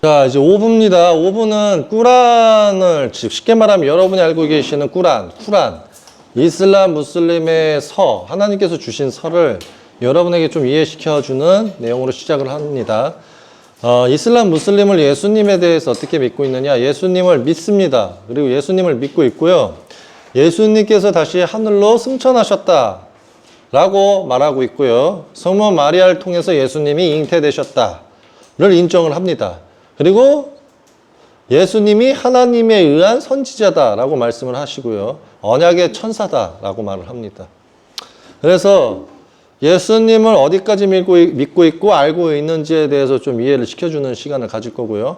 자, 이제 5부입니다. 5부는 꾸란을, 즉 쉽게 말하면 여러분이 알고 계시는 꾸란, 이슬람 무슬림의 서, 하나님께서 주신 서를 여러분에게 좀 이해시켜주는 내용으로 시작을 합니다. 이슬람 무슬림을 예수님에 대해서 어떻게 믿고 있느냐? 예수님을 믿습니다. 그리고 예수님을 믿고 있고요. 예수님께서 다시 하늘로 승천하셨다 라고 말하고 있고요. 성모 마리아를 통해서 예수님이 잉태되셨다를 인정을 합니다. 그리고 예수님이 하나님에 의한 선지자다라고 말씀을 하시고요. 언약의 천사다라고 말을 합니다. 그래서 예수님을 어디까지 믿고 있고 알고 있는지에 대해서 좀 이해를 시켜주는 시간을 가질 거고요.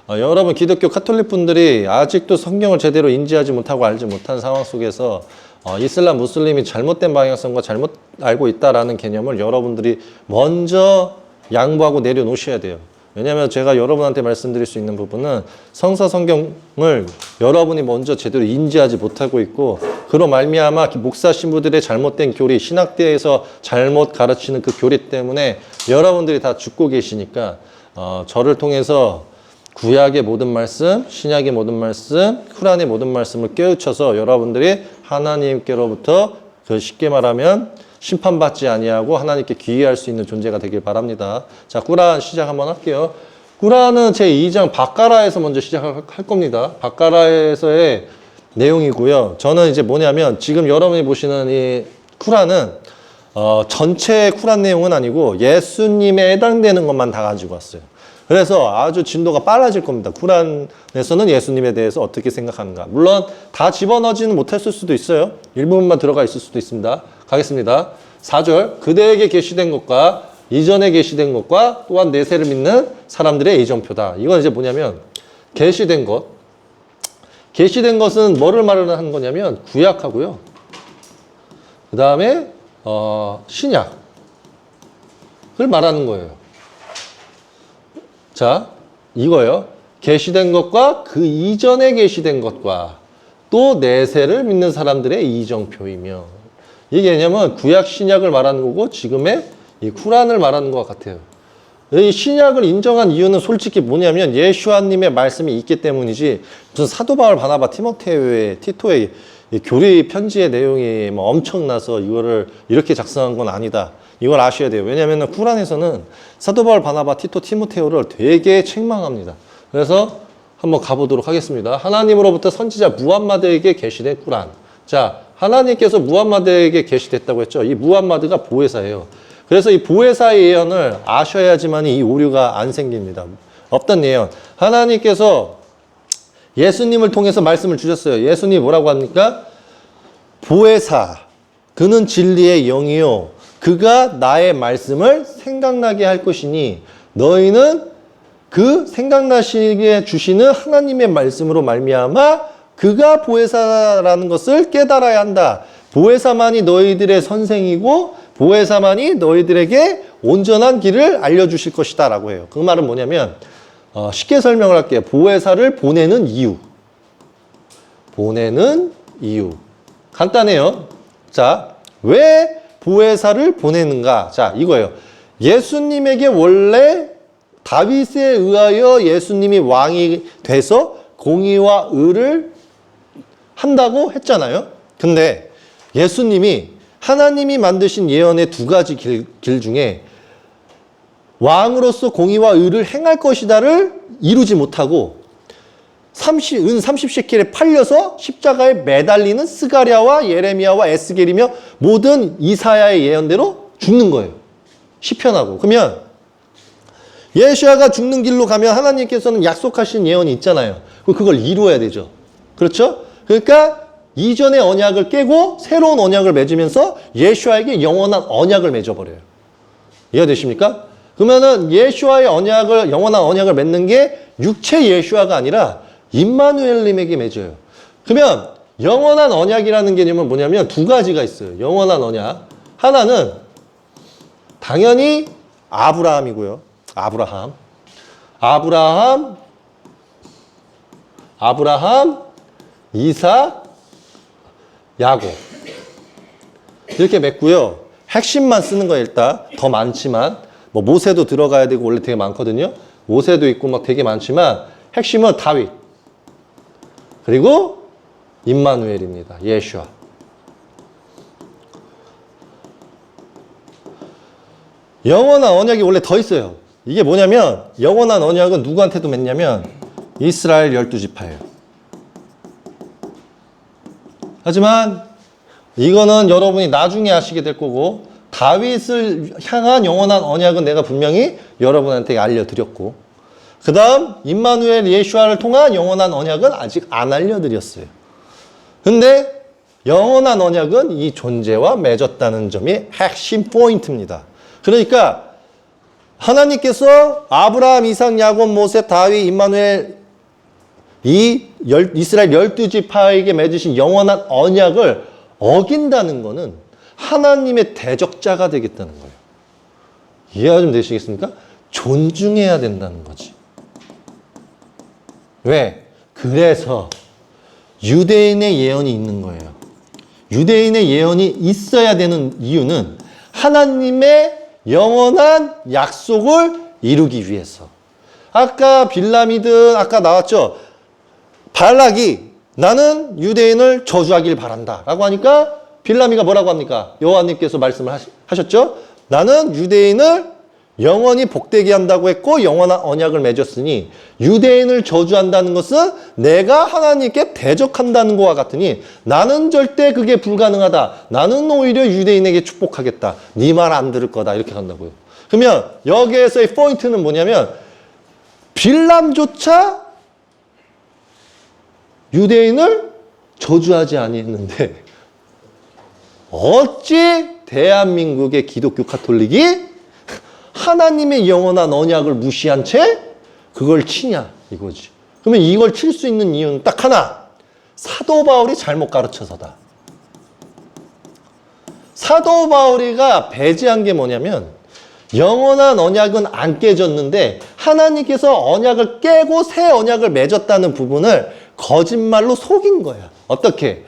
여러분 기독교 카톨릭 분들이 아직도 성경을 제대로 인지하지 못하고 알지 못한 상황 속에서 이슬람 무슬림이 잘못된 방향성과 잘못 알고 있다라는 개념을 여러분들이 먼저 양보하고 내려놓으셔야 돼요. 왜냐하면 제가 여러분한테 말씀드릴 수 있는 부분은 성서 성경을 여러분이 먼저 제대로 인지하지 못하고 있고 그로 말미암아 목사 신부들의 잘못된 교리, 신학대에서 잘못 가르치는 그 교리 때문에 여러분들이 다 죽고 계시니까 저를 통해서 구약의 모든 말씀, 신약의 모든 말씀, 쿠란의 모든 말씀을 깨우쳐서 여러분들이 하나님께로부터 그 쉽게 말하면 심판받지 아니하고 하나님께 귀의할 수 있는 존재가 되길 바랍니다. 자, 꾸란 시작 한번 할게요. 꾸란은 제2장 바까라에서 먼저 시작할 겁니다. 바까라에서의 내용이고요. 저는 이제 뭐냐면 지금 여러분이 보시는 이 꾸란은 전체 꾸란 내용은 아니고 예수님에 해당되는 것만 다 가지고 왔어요. 그래서 아주 진도가 빨라질 겁니다. 꾸란에서는 예수님에 대해서 어떻게 생각하는가. 물론 다 집어넣지는 못했을 수도 있어요. 일부분만 들어가 있을 수도 있습니다. 가겠습니다. 4절 그대에게 계시된 것과 이전에 계시된 것과 또한 내세를 믿는 사람들의 이정표다. 이건 이제 뭐냐면 계시된 것. 계시된 것은 뭐를 말하는 거냐면 구약하고요. 그 다음에 신약을 말하는 거예요. 자, 이거요. 계시된 것과 그 이전에 계시된 것과 또 내세를 믿는 사람들의 이정표이며 이게 왜냐면 구약 신약을 말하는 거고 지금의 이 쿠란을 말하는 것 같아요. 이 신약을 인정한 이유는 솔직히 뭐냐면 예수아님의 말씀이 있기 때문이지 무슨 사도 바울, 바나바, 티모테오의 티토의 교리 편지의 내용이 뭐 엄청나서 이거를 이렇게 작성한 건 아니다. 이걸 아셔야 돼요. 왜냐하면 쿠란에서는 사도 바울, 바나바, 티토, 티모테오를 되게 책망합니다. 그래서 한번 가보도록 하겠습니다. 하나님으로부터 선지자 무함마드에게 계시된 쿠란. 자, 하나님께서 무함마드에게 계시됐다고 했죠. 이 무함마드가 보혜사예요. 그래서 이 보혜사의 예언을 아셔야지만 이 오류가 안 생깁니다. 어떤 예언? 하나님께서 예수님을 통해서 말씀을 주셨어요. 예수님이 뭐라고 합니까? 보혜사, 그는 진리의 영이요. 그가 나의 말씀을 생각나게 할 것이니 너희는 그 생각나시게 주시는 하나님의 말씀으로 말미암아 그가 보혜사라는 것을 깨달아야 한다. 보혜사만이 너희들의 선생이고 보혜사만이 너희들에게 온전한 길을 알려주실 것이다 라고 해요. 그 말은 뭐냐면 쉽게 설명을 할게요. 보혜사를 보내는 이유. 보내는 이유. 간단해요. 자, 왜 보혜사를 보내는가? 자, 이거예요. 예수님에게 원래 다윗에 의하여 예수님이 왕이 돼서 공의와 의를 한다고 했잖아요. 근데 예수님이 하나님이 만드신 예언의 두 가지 길 중에 왕으로서 공의와 의를 행할 것이다를 이루지 못하고 은 30세켈에 팔려서 십자가에 매달리는 스가랴와 예레미야와 에스겔이며 모든 이사야의 예언대로 죽는 거예요. 시편하고. 그러면 예수야가 죽는 길로 가면 하나님께서는 약속하신 예언이 있잖아요. 그걸 이루어야 되죠. 그렇죠? 그러니까 이전의 언약을 깨고 새로운 언약을 맺으면서 예수아에게 영원한 언약을 맺어버려요. 이해가 되십니까? 그러면은 예수아의 언약을, 영원한 언약을 맺는 게 육체 예수아가 아니라 임마누엘님에게 맺어요. 그러면 영원한 언약이라는 개념은 뭐냐면 두 가지가 있어요. 영원한 언약. 하나는 당연히 아브라함이고요. 아브라함, 이삭, 야곱. 이렇게 맺고요. 핵심만 쓰는 거예요, 일단. 더 많지만. 뭐 모세도 들어가야 되고 원래 되게 많거든요. 모세도 있고 막 되게 많지만 핵심은 다윗 그리고 임마누엘입니다. 예슈아. 영원한 언약이 원래 더 있어요. 이게 뭐냐면 영원한 언약은 누구한테도 맺냐면 이스라엘 12지파예요. 하지만 이거는 여러분이 나중에 아시게 될 거고 다윗을 향한 영원한 언약은 내가 분명히 여러분한테 알려드렸고 그 다음 임마누엘 예슈아를 통한 영원한 언약은 아직 안 알려드렸어요. 근데 영원한 언약은 이 존재와 맺었다는 점이 핵심 포인트입니다. 그러니까 하나님께서 아브라함, 이삭, 야곱, 모세, 다윗, 임마누엘 이스라엘 12지파에게 맺으신 영원한 언약을 어긴다는 것은 하나님의 대적자가 되겠다는 거예요. 이해가 좀 되시겠습니까? 존중해야 된다는 거지. 왜? 그래서 유대인의 예언이 있는 거예요. 유대인의 예언이 있어야 되는 이유는 하나님의 영원한 약속을 이루기 위해서. 아까 빌람이든 아까 나왔죠. 발락이 나는 유대인을 저주하길 바란다 라고 하니까 빌람이가 뭐라고 합니까? 여호와님께서 말씀을 하셨죠. 나는 유대인을 영원히 복되게 한다고 했고 영원한 언약을 맺었으니 유대인을 저주한다는 것은 내가 하나님께 대적한다는 것과 같으니 나는 절대 그게 불가능하다. 나는 오히려 유대인에게 축복하겠다. 네 말 안 들을 거다. 이렇게 간다고요. 그러면 여기에서의 포인트는 뭐냐면 빌람조차 유대인을 저주하지 아니했는데 어찌 대한민국의 기독교 카톨릭이 하나님의 영원한 언약을 무시한 채 그걸 치냐 이거지. 그러면 이걸 칠 수 있는 이유는 딱 하나. 사도 바울이 잘못 가르쳐서다. 사도 바울이가 배제한 게 뭐냐면 영원한 언약은 안 깨졌는데 하나님께서 언약을 깨고 새 언약을 맺었다는 부분을 거짓말로 속인 거야. 어떻게?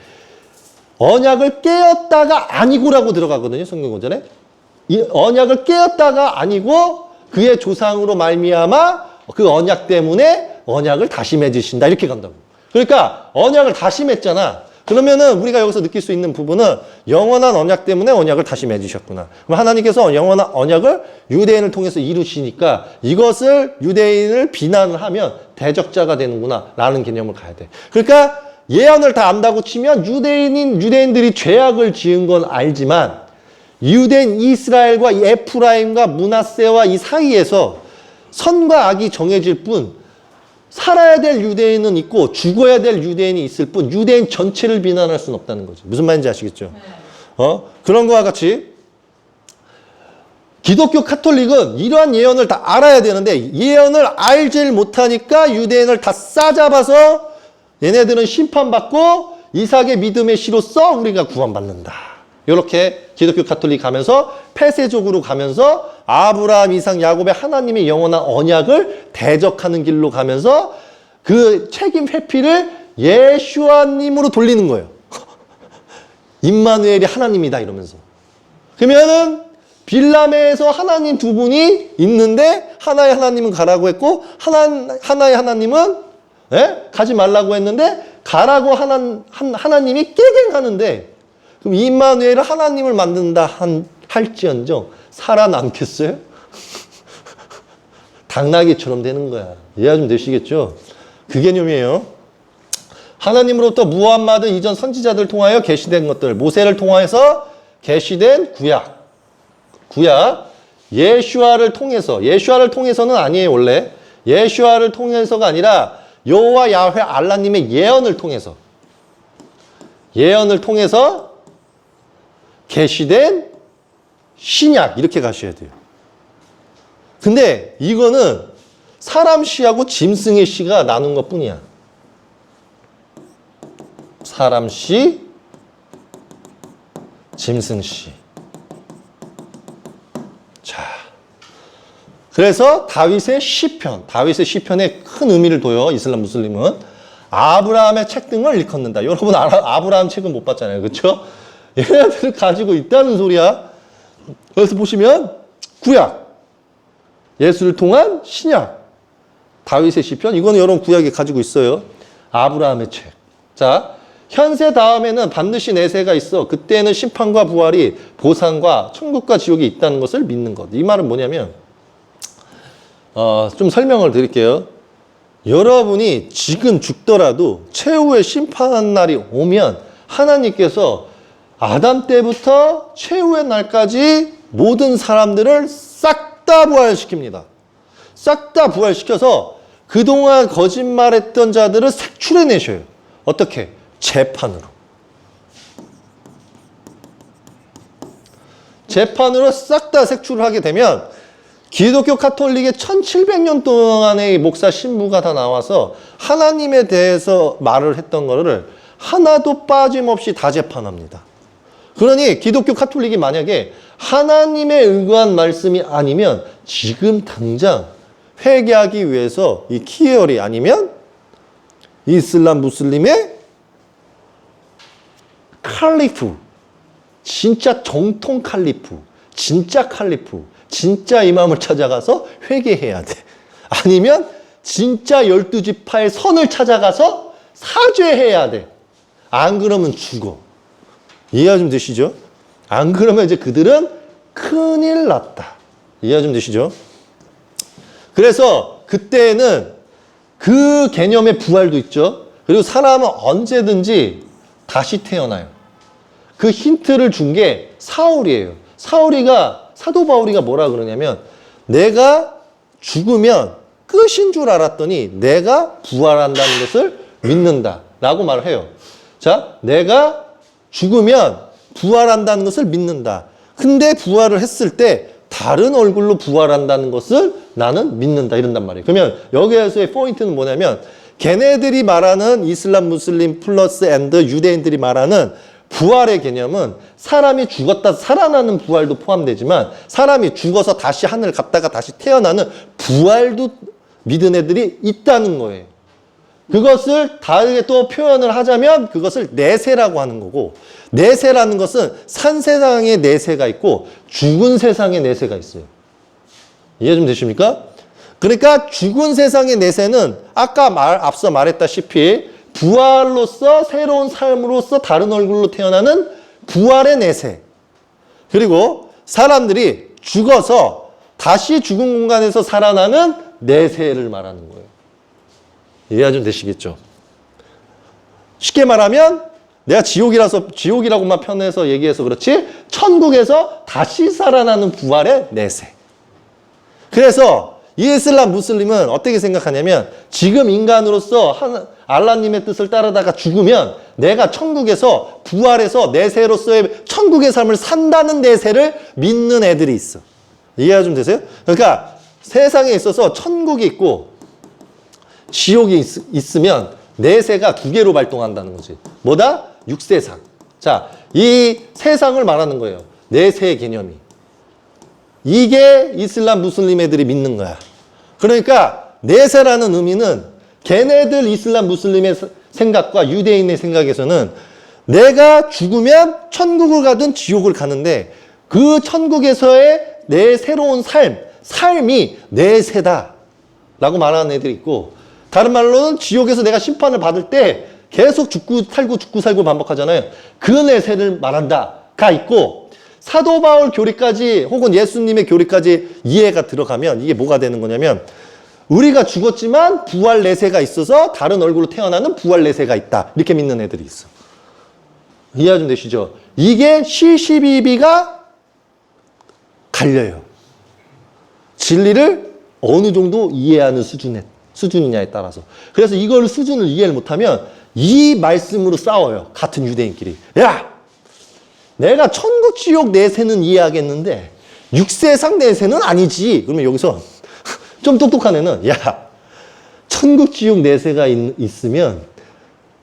언약을 깨었다가 아니고라고 들어가거든요. 성경 구절에. 이 언약을 깨었다가 아니고 그의 조상으로 말미암아 그 언약 때문에 언약을 다시 맺으신다. 이렇게 간다고. 그러니까 언약을 다시 맺잖아. 그러면은 우리가 여기서 느낄 수 있는 부분은 영원한 언약 때문에 언약을 다시 맺으셨구나. 그럼 하나님께서 영원한 언약을 유대인을 통해서 이루시니까 이것을 유대인을 비난을 하면 대적자가 되는구나 라는 개념을 가야 돼. 그러니까 예언을 다 안다고 치면 유대인들이 죄악을 지은 건 알지만 유대인 이스라엘과 에프라임과 므낫세와 이 사이에서 선과 악이 정해질 뿐 살아야 될 유대인은 있고 죽어야 될 유대인이 있을 뿐 유대인 전체를 비난할 수는 없다는 거죠. 무슨 말인지 아시겠죠? 그런 거와 같이 기독교 카톨릭은 이러한 예언을 다 알아야 되는데 예언을 알질 못하니까 유대인을 다 싸잡아서 얘네들은 심판받고 이삭의 믿음의 씨로서 우리가 구원받는다. 이렇게 기독교 카톨릭 가면서 폐쇄적으로 가면서 아브라함, 이삭, 야곱의 하나님의 영원한 언약을 대적하는 길로 가면서 그 책임 회피를 예슈아님으로 돌리는 거예요. 임마누엘이 하나님이다 이러면서. 그러면은 빌람에서 하나님 두 분이 있는데 하나의 하나님은 가라고 했고 하나의 하나님은 가지 말라고 했는데 가라고 하나님이 깨갱하는데 그럼 임마누엘은 하나님을 만든다 할지언정 살아남겠어요? 당나귀처럼 되는 거야. 이해가 좀 되시겠죠? 그 개념이에요. 하나님으로부터 무함마드 이전 선지자들 통하여 계시된 것들, 모세를 통해서 계시된 구약, 예슈아를 통해서는 아니에요 원래. 예슈아를 통해서가 아니라 여호와 야훼 알라님의 예언을 통해서 계시된 신약 이렇게 가셔야 돼요. 근데 이거는 사람 씨하고 짐승의 씨가 나눈 것 뿐이야. 사람 씨, 짐승 씨. 자, 그래서 다윗의 시편에 큰 의미를 둬요. 이슬람 무슬림은 아브라함의 책 등을 일컫는다. 여러분 아브라함 책은 못 봤잖아요, 그렇죠? 얘네들을 가지고 있다는 소리야. 그래서 보시면 구약, 예수를 통한 신약, 다윗의 시편, 이거는 여러분 구약에 가지고 있어요. 아브라함의 책. 자, 현세 다음에는 반드시 내세가 있어. 그때는 심판과 부활이 보상과 천국과 지옥이 있다는 것을 믿는 것. 이 말은 뭐냐면 좀 설명을 드릴게요. 여러분이 지금 죽더라도 최후의 심판 날이 오면 하나님께서 아담 때부터 최후의 날까지 모든 사람들을 싹 다 부활시킵니다. 싹 다 부활시켜서 그동안 거짓말했던 자들을 색출해내셔요. 어떻게? 재판으로. 재판으로 싹 다 색출을 하게 되면 기독교 카톨릭의 1700년 동안의 목사 신부가 다 나와서 하나님에 대해서 말을 했던 거를 하나도 빠짐없이 다 재판합니다. 그러니 기독교 카톨릭이 만약에 하나님에 의거한 말씀이 아니면 지금 당장 회개하기 위해서 이 키열이 아니면 이슬람 무슬림의 칼리프, 진짜 정통 칼리프, 진짜 칼리프, 진짜 이맘을 찾아가서 회개해야 돼. 아니면 진짜 12지파의 선을 찾아가서 사죄해야 돼. 안 그러면 죽어. 이해가 좀 되시죠? 안 그러면 이제 그들은 큰일 났다. 이해가 좀 되시죠? 그래서 그때는 그 개념의 부활도 있죠. 그리고 사람은 언제든지 다시 태어나요. 그 힌트를 준 게 사울이에요. 사도 바울이가 뭐라 그러냐면 내가 죽으면 끝인 줄 알았더니 내가 부활한다는 것을 믿는다라고 말을 해요. 자, 내가 죽으면 부활한다는 것을 믿는다. 근데 부활을 했을 때 다른 얼굴로 부활한다는 것을 나는 믿는다. 이런단 말이에요. 그러면 여기에서의 포인트는 뭐냐면 걔네들이 말하는 이슬람, 무슬림 플러스 앤드 유대인들이 말하는 부활의 개념은 사람이 죽었다 살아나는 부활도 포함되지만 사람이 죽어서 다시 하늘 갔다가 다시 태어나는 부활도 믿은 애들이 있다는 거예요. 그것을 다르게 또 표현을 하자면 그것을 내세라고 하는 거고, 내세라는 것은 산 세상의 내세가 있고 죽은 세상의 내세가 있어요. 이해 좀 되십니까? 그러니까 죽은 세상의 내세는 아까 앞서 말했다시피 부활로서 새로운 삶으로서 다른 얼굴로 태어나는 부활의 내세. 그리고 사람들이 죽어서 다시 죽은 공간에서 살아나는 내세를 말하는 거예요. 이해가 좀 되시겠죠? 쉽게 말하면 내가 지옥이라고만 표현해서 얘기해서 그렇지 천국에서 다시 살아나는 부활의 내세. 그래서 이슬람 무슬림은 어떻게 생각하냐면 지금 인간으로서 알라님의 뜻을 따르다가 죽으면 내가 천국에서 부활해서 내세로서의 천국의 삶을 산다는 내세를 믿는 애들이 있어. 이해가 좀 되세요? 그러니까 세상에 있어서 천국이 있고 지옥이 있으면 내세가 두 개로 발동한다는 거지. 뭐다? 육세상. 자, 이 세상을 말하는 거예요. 내세의 개념이. 이게 이슬람 무슬림 애들이 믿는 거야. 그러니까 내세라는 의미는 걔네들 이슬람 무슬림의 생각과 유대인의 생각에서는 내가 죽으면 천국을 가든 지옥을 가는데 그 천국에서의 내 새로운 삶이 내세다 라고 말하는 애들이 있고, 다른 말로는 지옥에서 내가 심판을 받을 때 계속 죽고 살고 반복하잖아요. 그 내세를 말한다가 있고, 사도 바울 교리까지 혹은 예수님의 교리까지 이해가 들어가면 이게 뭐가 되는 거냐면 우리가 죽었지만 부활 내세가 있어서 다른 얼굴로 태어나는 부활 내세가 있다. 이렇게 믿는 애들이 있어. 이해가 좀 되시죠? 이게 C12B가 갈려요. 진리를 어느 정도 이해하는 수준이냐에 따라서. 그래서 이걸 수준을 이해를 못하면 이 말씀으로 싸워요. 같은 유대인끼리. 야! 내가 천국 지옥 내세는 이해하겠는데 육세상 내세는 아니지. 그러면 여기서 좀 똑똑한 애는 야, 천국 지옥 내세가 있으면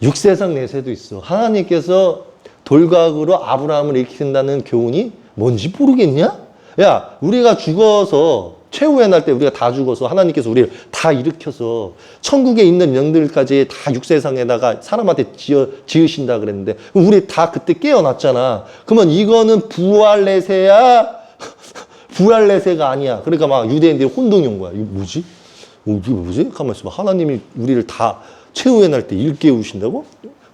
육세상 내세도 있어. 하나님께서 돌각으로 아브라함을 일으킨다는 교훈이 뭔지 모르겠냐? 야, 우리가 죽어서 최후의 날 때 우리가 다 죽어서 하나님께서 우리를 다 일으켜서 천국에 있는 영들까지 다 육세상에다가 사람한테 지으신다 그랬는데 우리 다 그때 깨어났잖아. 그러면 이거는 부활 내세야? 부활 내세가 아니야. 그러니까 막 유대인들이 혼동이 온 거야. 이거 뭐지? 이게 뭐지? 가만 있어봐. 하나님이 우리를 다 최후의 때 일깨우신다고?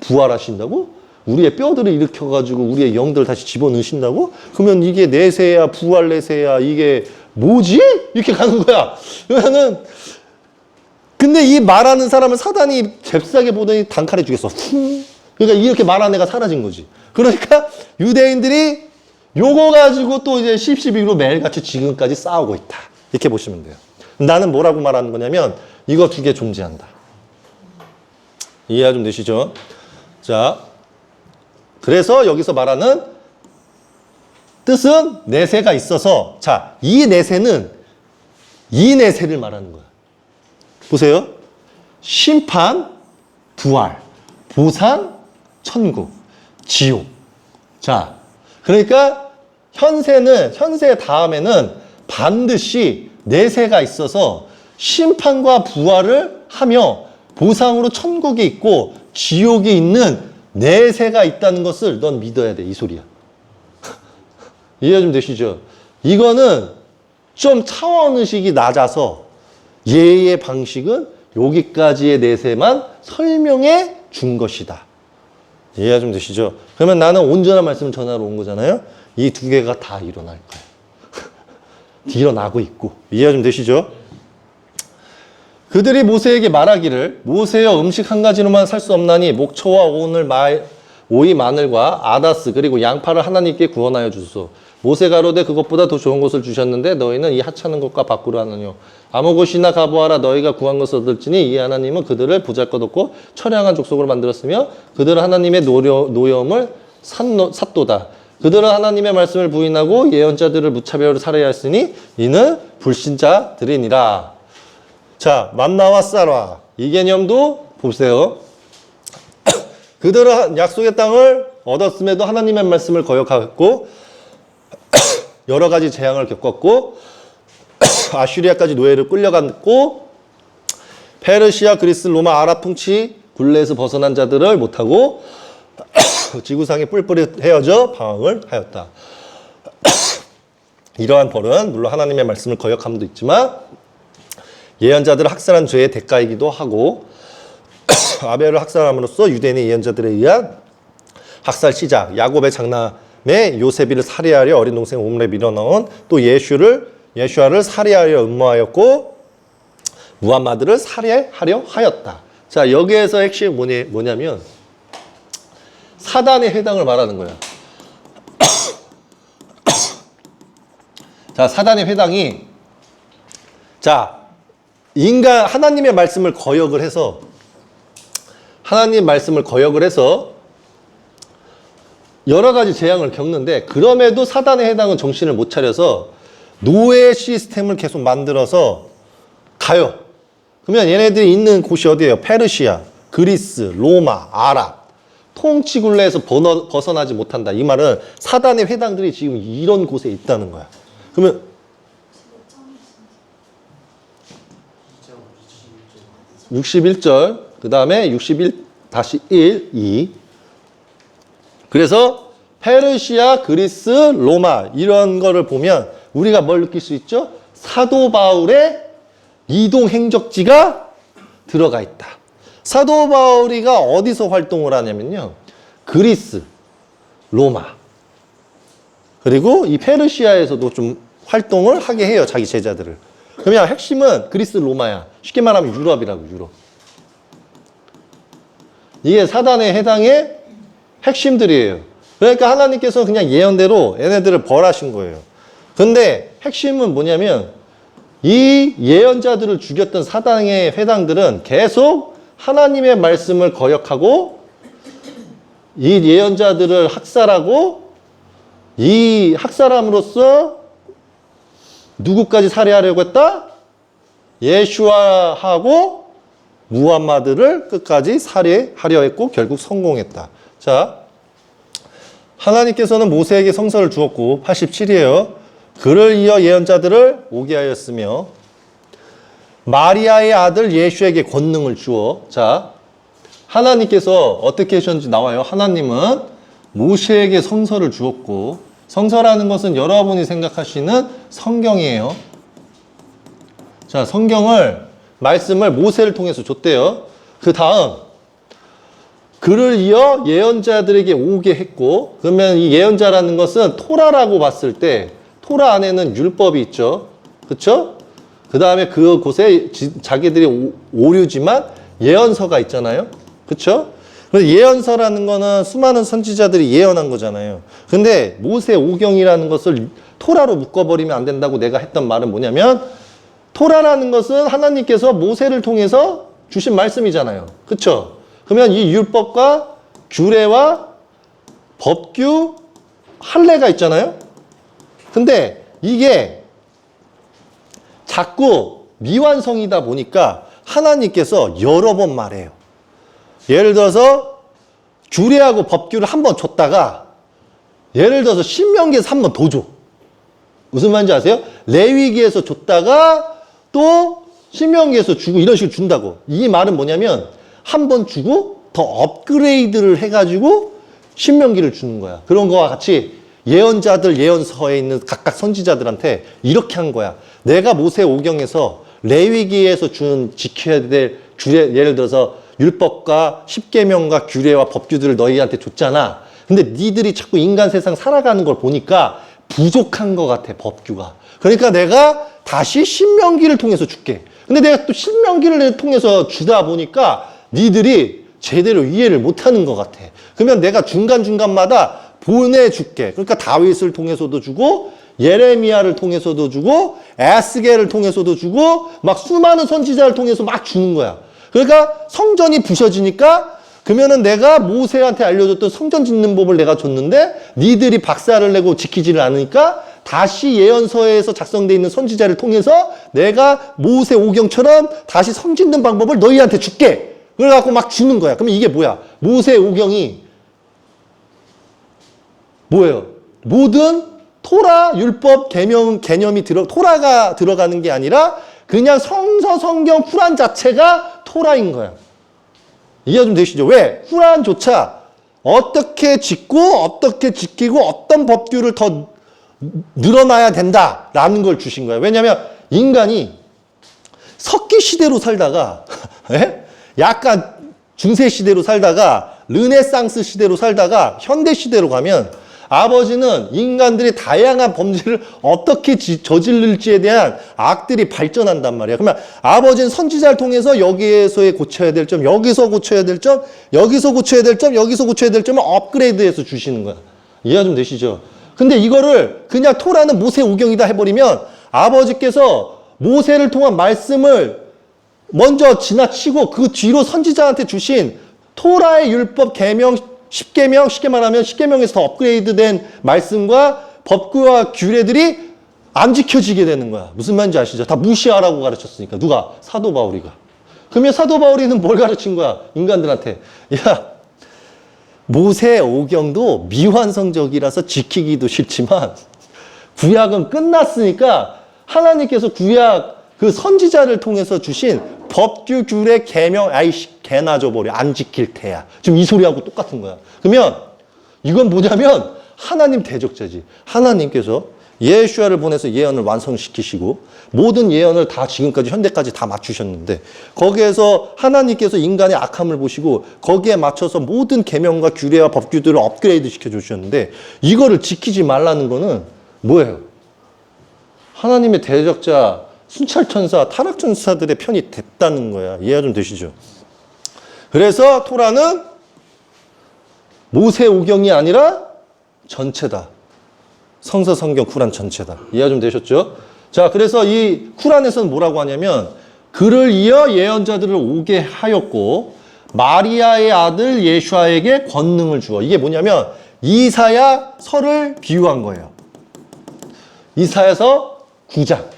부활하신다고? 우리의 뼈들을 일으켜가지고 우리의 영들을 다시 집어넣으신다고? 그러면 이게 내세야, 부활 내세야, 이게 뭐지? 이렇게 가는 거야. 그러면은, 근데 이 말하는 사람은 사단이 잽싸게 보더니 단칼에 죽였어. 그러니까 이렇게 말하는 애가 사라진 거지. 그러니까 유대인들이 요거 가지고 또 이제 십시비로 매일같이 지금까지 싸우고 있다. 이렇게 보시면 돼요. 나는 뭐라고 말하는 거냐면 이거 두 개 존재한다. 이해가 좀 되시죠? 자, 그래서 여기서 말하는 뜻은 내세가 있어서, 자, 이 내세는 이 내세를 말하는 거야. 보세요. 심판, 부활, 보상, 천국, 지옥. 자, 그러니까 현세 다음에는 반드시 내세가 있어서 심판과 부활을 하며 보상으로 천국이 있고 지옥이 있는 내세가 있다는 것을 넌 믿어야 돼. 이 소리야. 이해 좀 되시죠? 이거는 좀 차원의식이 낮아서 예의 방식은 여기까지의 내세만 설명해 준 것이다. 이해가 좀 되시죠? 그러면 나는 온전한 말씀을 전하러 온 거잖아요? 이 두 개가 다 일어날 거예요. 일어나고 있고. 이해가 좀 되시죠? 그들이 모세에게 말하기를 모세여 음식 한 가지로만 살 수 없나니 목초와 오이 마늘과 아다스 그리고 양파를 하나님께 구원하여 주소서. 모세가 가로되 그것보다 더 좋은 것을 주셨는데 너희는 이 하찮은 것과 바꾸려 하느뇨. 아무 곳이나 가보아라. 너희가 구한 것을 얻을지니 이 하나님은 그들을 보잘것없고 처량한 족속으로 만들었으며 그들은 하나님의 노여움을 샀도다. 그들은 하나님의 말씀을 부인하고 예언자들을 무차별로 살해하였으니 이는 불신자들이니라. 자, 만나와 쌀와 이 개념도 보세요. 그들은 약속의 땅을 얻었음에도 하나님의 말씀을 거역하였고 여러 가지 재앙을 겪었고 아슈리아까지 노예를 끌려갔고 페르시아, 그리스, 로마, 아랍 통치 굴레에서 벗어난 자들을 못하고 지구상에 뿔뿔이 헤어져 방황을 하였다. 이러한 벌은 물론 하나님의 말씀을 거역함도 있지만 예언자들을 학살한 죄의 대가이기도 하고 아벨을 학살함으로써 유대인의 예언자들에 의한 학살 시작, 야곱의 장남의 요세비를 살해하려 어린 동생 오므에 밀어넣은 또 예슈아를 살해하려 음모하였고 무함마드를 살해하려 하였다. 자, 여기에서 핵심이 뭐냐면 사단의 회당을 말하는 거야. 자, 사단의 회당이 하나님의 말씀을 거역을 해서 여러 가지 재앙을 겪는데 그럼에도 사단의 회당은 정신을 못 차려서 노예 시스템을 계속 만들어서 가요. 그러면 얘네들이 있는 곳이 어디예요? 페르시아, 그리스, 로마, 아랍. 통치 굴레에서 벗어나지 못한다. 이 말은 사단의 회당들이 지금 이런 곳에 있다는 거야. 그러면 61절, 그 다음에 61-1, 2. 그래서 페르시아, 그리스, 로마 이런 거를 보면 우리가 뭘 느낄 수 있죠? 사도 바울의 이동 행적지가 들어가 있다. 사도 바울이가 어디서 활동을 하냐면요. 그리스, 로마, 그리고 이 페르시아에서도 좀 활동을 하게 해요. 자기 제자들을. 그러면 핵심은 그리스, 로마야. 쉽게 말하면 유럽이라고, 유럽. 이게 사단의 해당의 핵심들이에요. 그러니까 하나님께서 그냥 예언대로 얘네들을 벌하신 거예요. 근데 핵심은 뭐냐면 이 예언자들을 죽였던 사단의 회당들은 계속 하나님의 말씀을 거역하고 이 예언자들을 학살하고 이 학살함으로써 누구까지 살해하려고 했다? 예슈아하고 무함마드를 끝까지 살해하려 했고 결국 성공했다. 자, 하나님께서는 모세에게 성서를 주었고 87이에요. 그를 이어 예언자들을 오게 하였으며 마리아의 아들 예수에게 권능을 주어. 자, 하나님께서 어떻게 하셨는지 나와요. 하나님은 모세에게 성서를 주었고, 성서라는 것은 여러분이 생각하시는 성경이에요. 자, 성경을 말씀을 모세를 통해서 줬대요. 그 다음 그를 이어 예언자들에게 오게 했고, 그러면 이 예언자라는 것은 토라라고 봤을 때 토라 안에는 율법이 있죠. 그렇죠? 그 다음에 그곳에 자기들이 오류지만 예언서가 있잖아요. 그렇죠? 그래서 예언서라는 거는 수많은 선지자들이 예언한 거잖아요. 근데 모세 오경이라는 것을 토라로 묶어버리면 안 된다고 내가 했던 말은 뭐냐면, 토라라는 것은 하나님께서 모세를 통해서 주신 말씀이잖아요. 그렇죠? 그러면 이 율법과 규례와 법규, 할례가 있잖아요. 근데 이게 자꾸 미완성이다 보니까 하나님께서 여러 번 말해요. 예를 들어서 규례하고 법규를 한 번 줬다가 예를 들어서 신명기에서 한 번 더 줘. 무슨 말인지 아세요? 레위기에서 줬다가 또 신명기에서 주고 이런 식으로 준다고. 이 말은 뭐냐면 한 번 주고 더 업그레이드를 해가지고 신명기를 주는 거야. 그런 거와 같이 예언자들 예언서에 있는 각각 선지자들한테 이렇게 한 거야. 내가 모세 오경에서 레위기에서 준 지켜야 될 규례, 예를 들어서 율법과 십계명과 규례와 법규들을 너희한테 줬잖아. 근데 니들이 자꾸 인간 세상 살아가는 걸 보니까 부족한 것 같아, 법규가. 그러니까 내가 다시 신명기를 통해서 줄게. 근데 내가 또 신명기를 통해서 주다 보니까 니들이 제대로 이해를 못하는 것 같아. 그러면 내가 중간중간마다 보내줄게. 그러니까 다윗을 통해서도 주고 예레미야를 통해서도 주고 에스겔을 통해서도 주고 막 수많은 선지자를 통해서 막 주는 거야. 그러니까 성전이 부셔지니까 그러면은 내가 모세한테 알려줬던 성전 짓는 법을 내가 줬는데 니들이 박살을 내고 지키지를 않으니까 다시 예언서에서 작성되어 있는 선지자를 통해서 내가 모세 오경처럼 다시 성 짓는 방법을 너희한테 줄게. 그래갖고 막 주는 거야. 그러면 이게 뭐야? 모세 오경이 뭐예요? 모든 토라 율법 개념이 토라가 들어가는 게 아니라 그냥 성경 쿠란 자체가 토라인 거야. 이해 좀 되시죠? 왜? 쿠란조차 어떻게 짓고 어떻게 지키고 어떤 법규를 더 늘어나야 된다라는 걸 주신 거야. 왜냐하면 인간이 석기 시대로 살다가 약간 중세 시대로 살다가 르네상스 시대로 살다가 현대 시대로 가면 아버지는 인간들이 다양한 범죄를 어떻게 저지를지에 대한 악들이 발전한단 말이야. 그러면 아버지는 선지자를 통해서 여기에서의 고쳐야 될 점, 여기서 고쳐야 될 점, 여기서 고쳐야 될 점, 여기서 고쳐야 될 점을 업그레이드해서 주시는 거야. 이해가 좀 되시죠? 근데 이거를 그냥 토라는 모세 오경이다 해버리면 아버지께서 모세를 통한 말씀을 먼저 지나치고 그 뒤로 선지자한테 주신 토라의 율법 계명 십계명, 쉽게 말하면 십계명에서 더 업그레이드된 말씀과 법규와 규례들이 안 지켜지게 되는 거야. 무슨 말인지 아시죠? 다 무시하라고 가르쳤으니까. 누가? 사도 바울이가. 그러면 사도 바울이는 뭘 가르친 거야? 인간들한테. 야, 모세 오경도 미완성적이라서 지키기도 싫지만 구약은 끝났으니까 하나님께서 구약 그 선지자를 통해서 주신 법규, 규례, 계명, 아이씨 개나 줘버려. 안 지킬 테야. 지금 이 소리하고 똑같은 거야. 그러면 이건 뭐냐면 하나님 대적자지. 하나님께서 예수야를 보내서 예언을 완성시키시고 모든 예언을 다 지금까지 현대까지 다 맞추셨는데 거기에서 하나님께서 인간의 악함을 보시고 거기에 맞춰서 모든 계명과 규례와 법규들을 업그레이드 시켜주셨는데 이거를 지키지 말라는 거는 뭐예요? 하나님의 대적자 순찰천사, 타락천사들의 편이 됐다는 거야. 이해가 좀 되시죠? 그래서 토라는 모세 오경이 아니라 전체다. 성서 성경 쿠란 전체다. 이해가 좀 되셨죠? 자, 그래서 이 쿠란에서는 뭐라고 하냐면 그를 이어 예언자들을 오게 하였고 마리아의 아들 예슈아에게 권능을 주어. 이게 뭐냐면 이사야서를 비유한 거예요. 이사야서 9장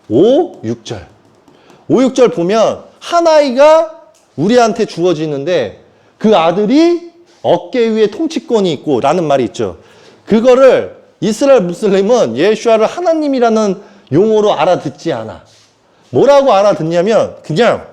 5, 6절. 5, 6절 보면 한 아이가 우리한테 주어지는데 그 아들이 어깨 위에 통치권이 있고 라는 말이 있죠. 그거를 이스라엘 무슬림은 예수아를 하나님이라는 용어로 알아듣지 않아. 뭐라고 알아듣냐면 그냥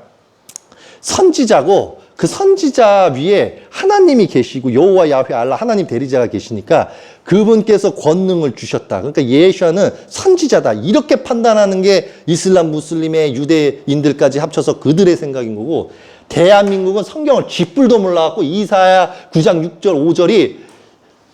선지자고 그 선지자 위에 하나님이 계시고 여호와 야훼 알라 하나님 대리자가 계시니까 그분께서 권능을 주셨다. 그러니까 예수와는 선지자다. 이렇게 판단하는 게 이슬람 무슬림의 유대인들까지 합쳐서 그들의 생각인 거고, 대한민국은 성경을 쥐뿔도 몰라갖고 이사야 9장 6절 5절이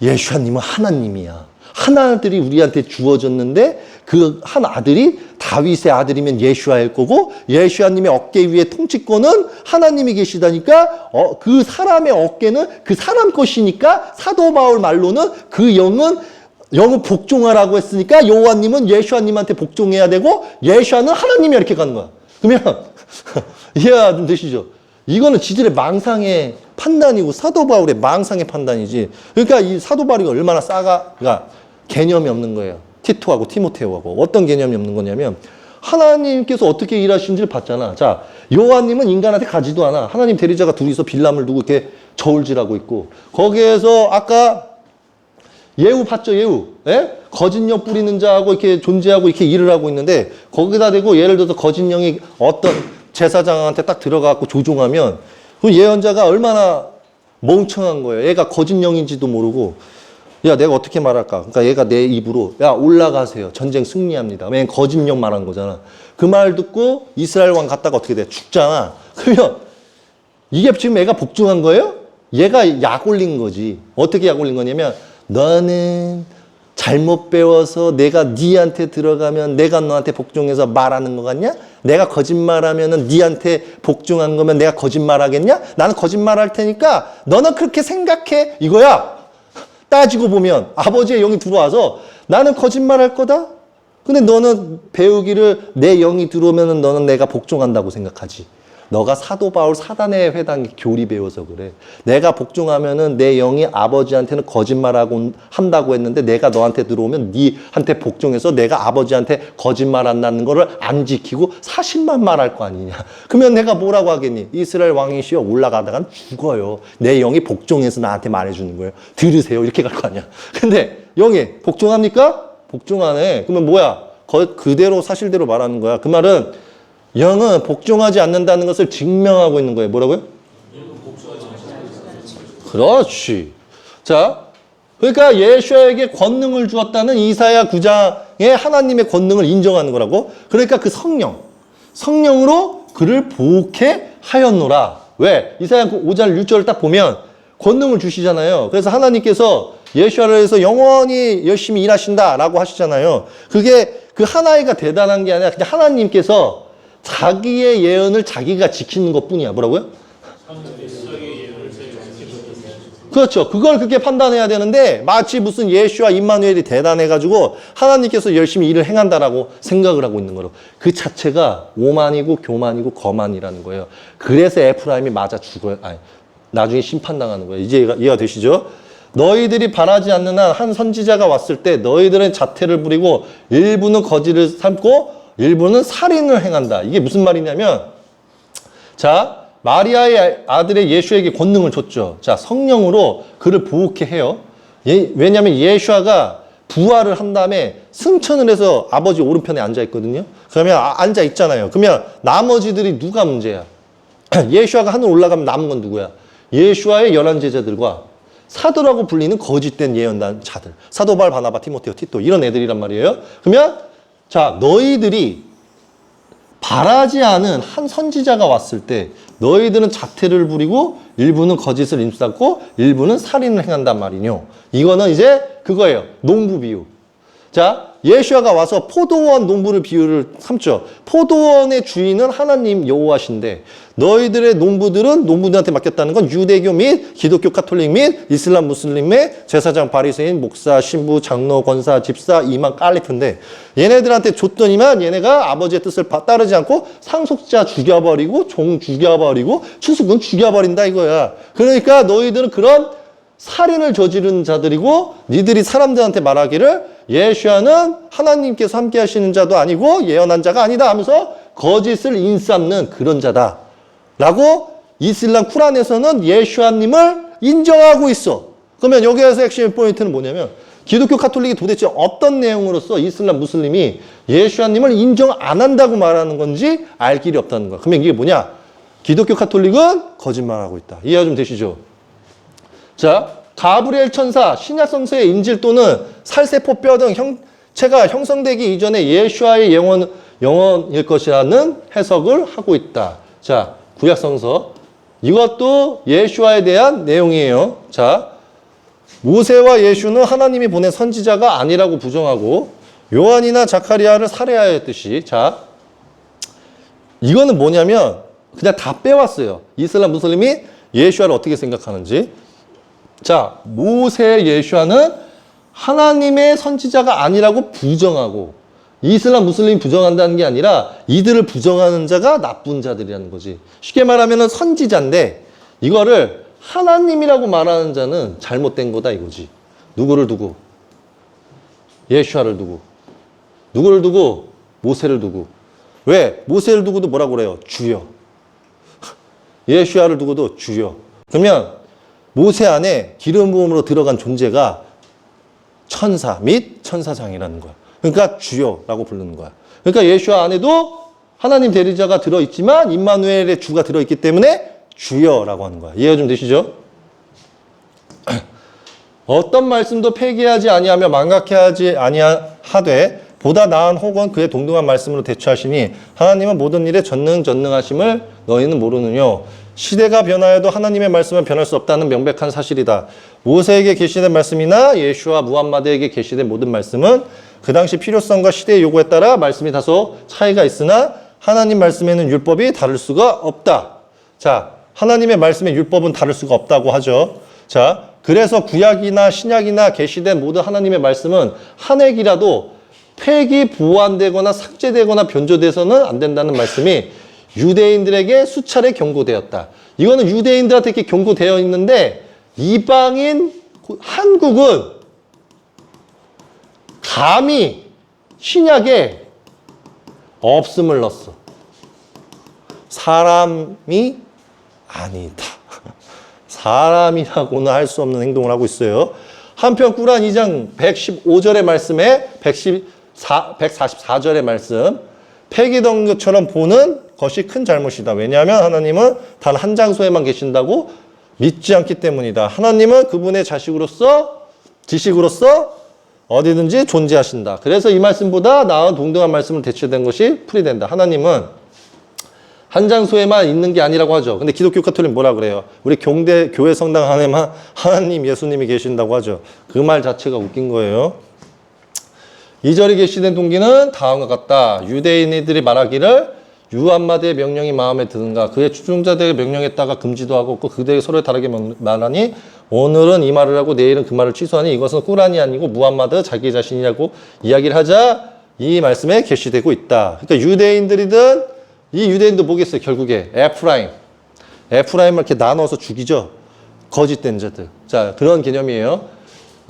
예수님은 하나님이야. 하나들이 우리한테 주어졌는데 그 한 아들이 다윗의 아들이면 예수아일 거고, 예수아님의 어깨 위에 통치권은 하나님이 계시다니까 그 사람의 어깨는 그 사람 것이니까 사도 바울 말로는 그 영은 복종하라고 했으니까 여호와님은 예수아님한테 복종해야 되고 예수아는 하나님이 이렇게 가는 거야. 그러면 이해가 좀 되시죠? 이거는 지들의 망상의 판단이고 사도 바울의 망상의 판단이지. 그러니까 이 사도 바울이 얼마나 그러니까 개념이 없는 거예요. 티토하고 티모테오하고. 어떤 개념이 없는 거냐면 하나님께서 어떻게 일하시는지를 봤잖아. 자, 요한님은 인간한테 가지도 않아. 하나님 대리자가 둘이서 빌람을 두고 이렇게 저울질하고 있고, 거기에서 아까 예후 봤죠, 예후. 예? 거짓령 뿌리는 자하고 이렇게 존재하고 이렇게 일을 하고 있는데, 거기다 대고 예를 들어서 거짓령이 어떤 제사장한테 딱 들어가고 조종하면 그 예언자가 얼마나 멍청한 거예요. 얘가 거짓령인지도 모르고, 야, 내가 어떻게 말할까? 그러니까 얘가 내 입으로, 야, 올라가세요. 전쟁 승리합니다. 왜냐면 거짓령 말한 거잖아. 그 말 듣고 이스라엘 왕 갔다가 어떻게 돼? 죽잖아. 그러면 이게 지금 얘가 복종한 거예요? 얘가 약 올린 거지. 어떻게 약 올린 거냐면, 너는 잘못 배워서 내가 니한테 들어가면 내가 너한테 복종해서 말하는 거 같냐? 내가 거짓말하면은 니한테 복종한 거면 내가 거짓말하겠냐? 나는 거짓말할 테니까 너는 그렇게 생각해. 이거야. 따지고 보면 아버지의 영이 들어와서 나는 거짓말할 거다. 근데 너는 배우기를 내 영이 들어오면은 너는 내가 복종한다고 생각하지. 너가 사도 바울 사단의 회당에 교리 배워서 그래. 내가 복종하면은 내 영이 아버지한테는 거짓말하고 한다고 했는데 내가 너한테 들어오면 니한테 복종해서 내가 아버지한테 거짓말 한다는 거를 안 지키고 사실만 말할 거 아니냐. 그러면 내가 뭐라고 하겠니? 이스라엘 왕이시여 올라가다간 죽어요. 내 영이 복종해서 나한테 말해주는 거예요. 들으세요. 이렇게 갈 거 아니야. 근데 영이 복종합니까? 복종하네. 그러면 뭐야? 그대로 사실대로 말하는 거야. 그 말은 영은 복종하지 않는다는 것을 증명하고 있는 거예요. 뭐라고요? 그렇지. 자, 그러니까 예수에게 권능을 주었다는 이사야 9장의 하나님의 권능을 인정하는 거라고. 그러니까 그 성령으로 그를 보게 하였노라. 왜? 이사야 5장 6절을 딱 보면 권능을 주시잖아요. 그래서 하나님께서 예수를 해서 영원히 열심히 일하신다라고 하시잖아요. 그게 그 하나이가 대단한 게 아니라 그냥 하나님께서 자기의 예언을 자기가 지키는 것뿐이야. 뭐라고요? 그렇죠. 그걸 그렇게 판단해야 되는데 마치 무슨 예수와 임마누엘이 대단해가지고 하나님께서 열심히 일을 행한다라고 생각을 하고 있는 거로. 그 자체가 오만이고 교만이고 거만이라는 거예요. 그래서 에프라임이 맞아 죽어요. 아니, 나중에 심판당하는 거예요. 이제 이해가 되시죠? 너희들이 바라지 않는 한 한 선지자가 왔을 때 너희들은 자태를 부리고 일부는 거짓을 삼고 일부는 살인을 행한다. 이게 무슨 말이냐면, 자, 마리아의 아들의 예수에게 권능을 줬죠. 자, 성령으로 그를 보호케 해요. 왜냐하면 예수아가 부활을 한 다음에 승천을 해서 아버지 오른편에 앉아 있거든요. 그러면 앉아 있잖아요. 그러면 나머지들이 누가 문제야? 예수아가 하늘 올라가면 남은 건 누구야? 예수아의 11 제자들과 사도라고 불리는 거짓된 예언단 자들. 사도 바울, 바나바, 티모테오, 티토 이런 애들이란 말이에요. 그러면 자, 너희들이 바라지 않은 한 선지자가 왔을 때 너희들은 자태를 부리고 일부는 거짓을 입삼고 일부는 살인을 행한단 말이뇨. 이거는 이제 그거예요. 농부 비유. 자, 예수아가 와서 포도원 농부를 비유를 삼죠. 포도원의 주인은 하나님 여호와신데 너희들의 농부들한테 맡겼다는 건 유대교 및 기독교 카톨릭 및 이슬람 무슬림의 제사장, 바리새인, 목사, 신부, 장로, 권사, 집사, 이만 깔리트인데 얘네들한테 줬더니만 얘네가 아버지의 뜻을 따르지 않고 상속자 죽여버리고 종 죽여버리고 추수꾼 죽여버린다 이거야. 그러니까 너희들은 그런 살인을 저지른 자들이고 니들이 사람들한테 말하기를 예수아는 하나님께서 함께 하시는 자도 아니고 예언한 자가 아니다 하면서 거짓을 인삼는 그런 자다 라고 이슬람 쿠란에서는 예수아님을 인정하고 있어. 그러면 여기에서 핵심 포인트는 뭐냐면 기독교 카톨릭이 도대체 어떤 내용으로서 이슬람 무슬림이 예수아님을 인정 안 한다고 말하는 건지 알 길이 없다는 거야. 그러면 이게 뭐냐? 기독교 카톨릭은 거짓말하고 있다. 이해가 좀 되시죠? 자, 가브리엘 천사, 신약 성서의 인질 또는 살세포 뼈 등 형체가 형성되기 이전에 예수와의 영혼일 것이라는 해석을 하고 있다. 자, 구약 성서. 이것도 예수와에 대한 내용이에요. 자, 모세와 예수는 하나님이 보낸 선지자가 아니라고 부정하고 요한이나 자카리아를 살해하였듯이 자, 이거는 뭐냐면 그냥 다 빼왔어요. 이슬람 무슬림이 예수와를 어떻게 생각하는지. 자, 모세 예수와는 하나님의 선지자가 아니라고 부정하고 이슬람 무슬림이 부정한다는 게 아니라 이들을 부정하는 자가 나쁜 자들이라는 거지. 쉽게 말하면 선지자인데 이거를 하나님이라고 말하는 자는 잘못된 거다 이거지. 누구를 두고? 예수와를 두고. 누구를 두고? 모세를 두고. 왜? 모세를 두고도 뭐라고 그래요? 주여. 예수와를 두고도 주여. 그러면 모세 안에 기름 부음으로 들어간 존재가 천사 및 천사장이라는 거야. 그러니까 주여라고 부르는 거야. 그러니까 예수와 안에도 하나님 대리자가 들어있지만 임마누엘의 주가 들어있기 때문에 주여라고 하는 거야. 이해가 좀 되시죠? 어떤 말씀도 폐기하지 아니하며 망각해하지 아니하되 보다 나은 혹은 그에 동등한 말씀으로 대처하시니 하나님은 모든 일에 전능하심을 너희는 모르느뇨. 시대가 변하여도 하나님의 말씀은 변할 수 없다는 명백한 사실이다. 모세에게 계시된 말씀이나 예수와 무함마드에게 계시된 모든 말씀은 그 당시 필요성과 시대의 요구에 따라 말씀이 다소 차이가 있으나 하나님 말씀에는 율법이 다를 수가 없다. 자, 하나님의 말씀의 율법은 다를 수가 없다고 하죠. 자, 그래서 구약이나 신약이나 계시된 모든 하나님의 말씀은 한 획이라도 폐기, 보완되거나 삭제되거나 변조돼서는 안 된다는 말씀이 유대인들에게 수차례 경고되었다. 이거는 유대인들한테 이렇게 경고되어 있는데 이방인 한국은 감히 신약에 없음을 넣었어. 사람이 아니다. 사람이라고는 할 수 없는 행동을 하고 있어요. 한편 꾸란 2장 115절의 말씀에 144절의 말씀 폐기된 것처럼 보는 것이 큰 잘못이다. 왜냐하면 하나님은 단 한 장소에만 계신다고 믿지 않기 때문이다. 하나님은 그분의 지식으로서 어디든지 존재하신다. 그래서 이 말씀보다 나은 동등한 말씀을 대체된 것이 풀이된다. 하나님은 한 장소에만 있는 게 아니라고 하죠. 근데 기독교 카톨릭 뭐라 그래요? 우리 교회 성당 안에만 하나님, 예수님이 계신다고 하죠. 그 말 자체가 웃긴 거예요. 2절이 계시된 동기는 다음과 같다. 유대인들이 말하기를 유함마드의 명령이 마음에 드는가 그의 추종자들의 명령에다가 금지도 하고 그들에게 서로 다르게 말하니 오늘은 이 말을 하고 내일은 그 말을 취소하니 이것은 꾸란이 아니고 무함마드 자기 자신이라고 이야기를 하자 이 말씀에 계시되고 있다. 그러니까 유대인들이든 이 유대인도 뭐겠어요? 결국에 에프라임을 이렇게 나눠서 죽이죠. 거짓된 자들. 자, 그런 개념이에요.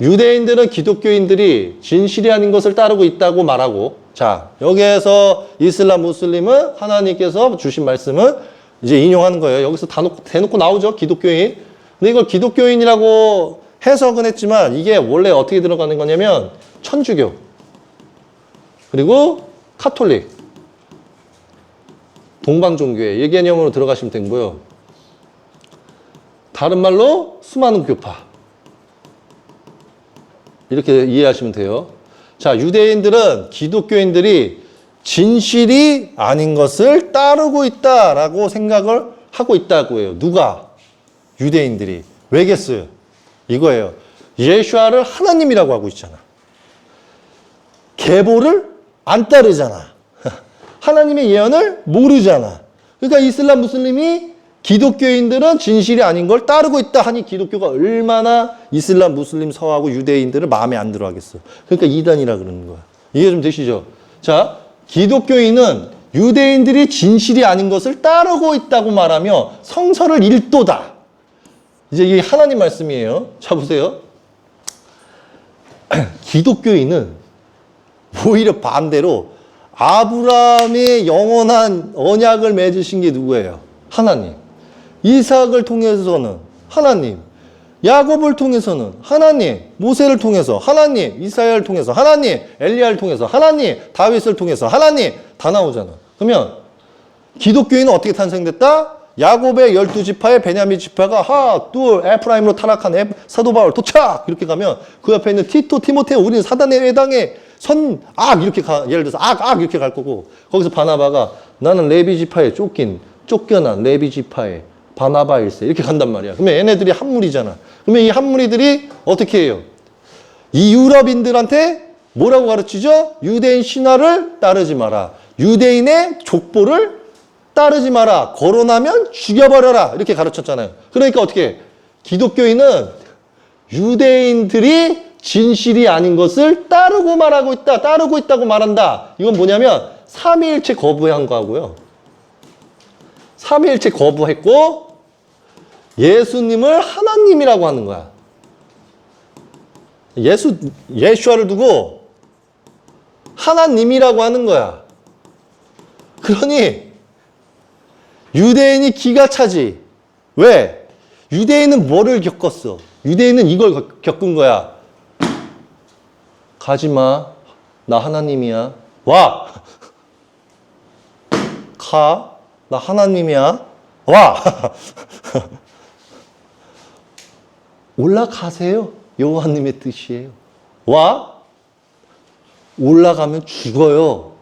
유대인들은 기독교인들이 진실이 아닌 것을 따르고 있다고 말하고, 자, 여기에서 이슬람 무슬림은 하나님께서 주신 말씀을 이제 인용하는 거예요. 여기서 대놓고 나오죠. 기독교인. 근데 이걸 기독교인이라고 해석은 했지만 이게 원래 어떻게 들어가는 거냐면 천주교 그리고 카톨릭 동방종교회 이 개념으로 들어가시면 되고요. 다른 말로 수많은 교파 이렇게 이해하시면 돼요. 자, 유대인들은 기독교인들이 진실이 아닌 것을 따르고 있다라고 생각을 하고 있다고 해요. 누가? 유대인들이. 왜겠어요? 이거예요. 예수아를 하나님이라고 하고 있잖아. 계보를 안 따르잖아. 하나님의 예언을 모르잖아. 그러니까 이슬람 무슬림이 기독교인들은 진실이 아닌 걸 따르고 있다 하니 기독교가 얼마나 이슬람 무슬림 서하고 유대인들을 마음에 안 들어 하겠어. 그러니까 이단이라 그러는 거야. 이해 좀 되시죠? 자, 기독교인은 유대인들이 진실이 아닌 것을 따르고 있다고 말하며 성서를 읽도다. 이제 이게 하나님 말씀이에요. 자, 보세요. 기독교인은 오히려 반대로 아브라함의 영원한 언약을 맺으신 게 누구예요? 하나님. 이삭을 통해서는 하나님, 야곱을 통해서는 하나님, 모세를 통해서 하나님, 이사야를 통해서 하나님, 엘리야를 통해서 하나님, 다윗을 통해서 하나님 다 나오잖아. 그러면 기독교인은 어떻게 탄생됐다? 야곱의 12지파에 베냐민 지파가 하나, 둘, 에프라임으로 타락한 사도 바울 도착! 이렇게 가면 그 옆에 있는 티토, 티모테오 우리는 사단의 회당에 이렇게 예를 들어서 이렇게 갈 거고 거기서 바나바가 나는 레비 지파에 쫓겨난 레비 지파에 바나바일세 이렇게 간단 말이야. 그러면 얘네들이 한무리잖아. 그러면 이 한무리들이 어떻게 해요? 이 유럽인들한테 뭐라고 가르치죠? 유대인 신화를 따르지 마라. 유대인의 족보를 따르지 마라. 거론하면 죽여버려라. 이렇게 가르쳤잖아요. 그러니까 어떻게 해? 기독교인은 유대인들이 진실이 아닌 것을 따르고 있다고 말한다. 이건 뭐냐면 삼위일체 거부한 거하고요. 삼위일체 거부했고 예수님을 하나님이라고 하는 거야. 예수아를 두고 하나님이라고 하는 거야. 그러니 유대인이 기가 차지. 왜? 유대인은 뭐를 겪었어? 유대인은 이걸 겪은 거야. 가지마. 나 하나님이야. 와. 가. 나 하나님이야. 와. 올라가세요. 여호와님의 뜻이에요. 와. 올라가면 죽어요.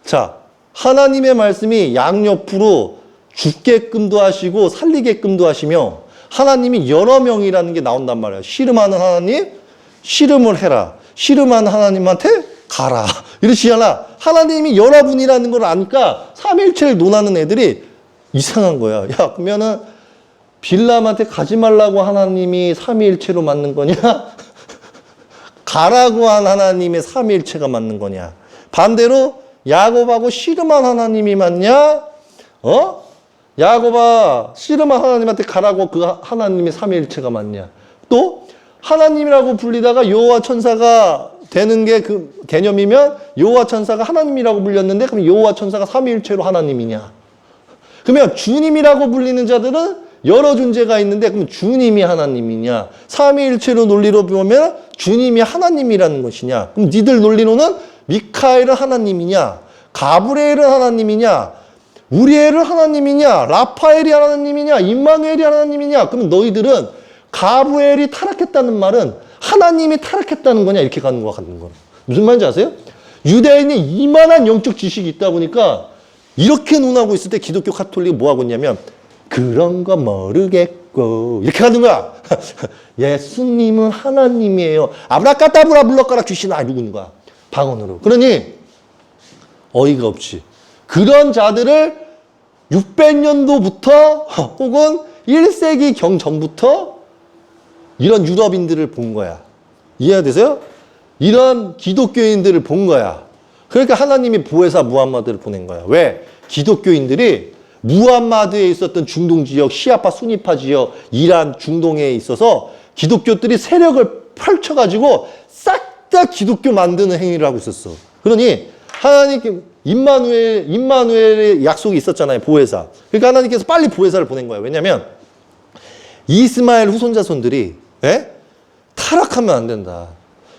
자, 하나님의 말씀이 양옆으로 죽게끔도 하시고 살리게끔도 하시며 하나님이 여러 명이라는 게 나온단 말이에요. 씨름하는 하나님, 씨름을 해라. 씨름하는 하나님한테 가라. 이러시잖아. 하나님이 여러분이라는 걸 아니까 삼일체를 논하는 애들이 이상한 거야. 야, 그러면은 빌람한테 가지 말라고 하나님이 삼위일체로 맞는 거냐? 가라고 한 하나님의 삼위일체가 맞는 거냐? 반대로 야곱하고 씨름한 하나님이 맞냐? 야곱아 씨름한 하나님한테 가라고 그 하나님의 삼위일체가 맞냐? 또 하나님이라고 불리다가 여호와 천사가 되는 게 그 개념이면 여호와 천사가 하나님이라고 불렸는데 그럼 여호와 천사가 삼위일체로 하나님이냐? 그러면 주님이라고 불리는 자들은 여러 존재가 있는데 그럼 주님이 하나님이냐? 삼위일체로 논리로 보면 주님이 하나님이라는 것이냐? 그럼 니들 논리로는 미카엘은 하나님이냐? 가브리엘은 하나님이냐? 우리엘은 하나님이냐? 라파엘이 하나님이냐? 임마누엘이 하나님이냐? 그러면 너희들은 가브리엘이 타락했다는 말은 하나님이 타락했다는 거냐? 이렇게 가는 거 같은 거야. 무슨 말인지 아세요? 유대인이 이만한 영적 지식이 있다 보니까 이렇게 논하고 있을 때 기독교 카톨릭이 뭐 하고 있냐면 그런 거 모르겠고 이렇게 가는 거야. 예수님은 하나님이에요. 아브라카다브라 물러가라 귀신아 이러고 있는 거야. 방언으로. 그러니 어이가 없지. 그런 자들을 600년도부터 혹은 1세기 경 전부터 이런 유럽인들을 본 거야. 이해되세요? 이런 기독교인들을 본 거야. 그러니까 하나님이 보혜사 무함마드를 보낸 거야. 왜? 기독교인들이 무함마드에 있었던 중동 지역, 시아파, 수니파 지역, 이란, 중동에 있어서 기독교들이 세력을 펼쳐가지고 싹 다 기독교 만드는 행위를 하고 있었어. 그러니 하나님께 임마누엘의 약속이 있었잖아요. 보혜사. 그러니까 하나님께서 빨리 보혜사를 보낸 거예요. 왜냐하면 이스마엘 후손자손들이 타락하면 안 된다.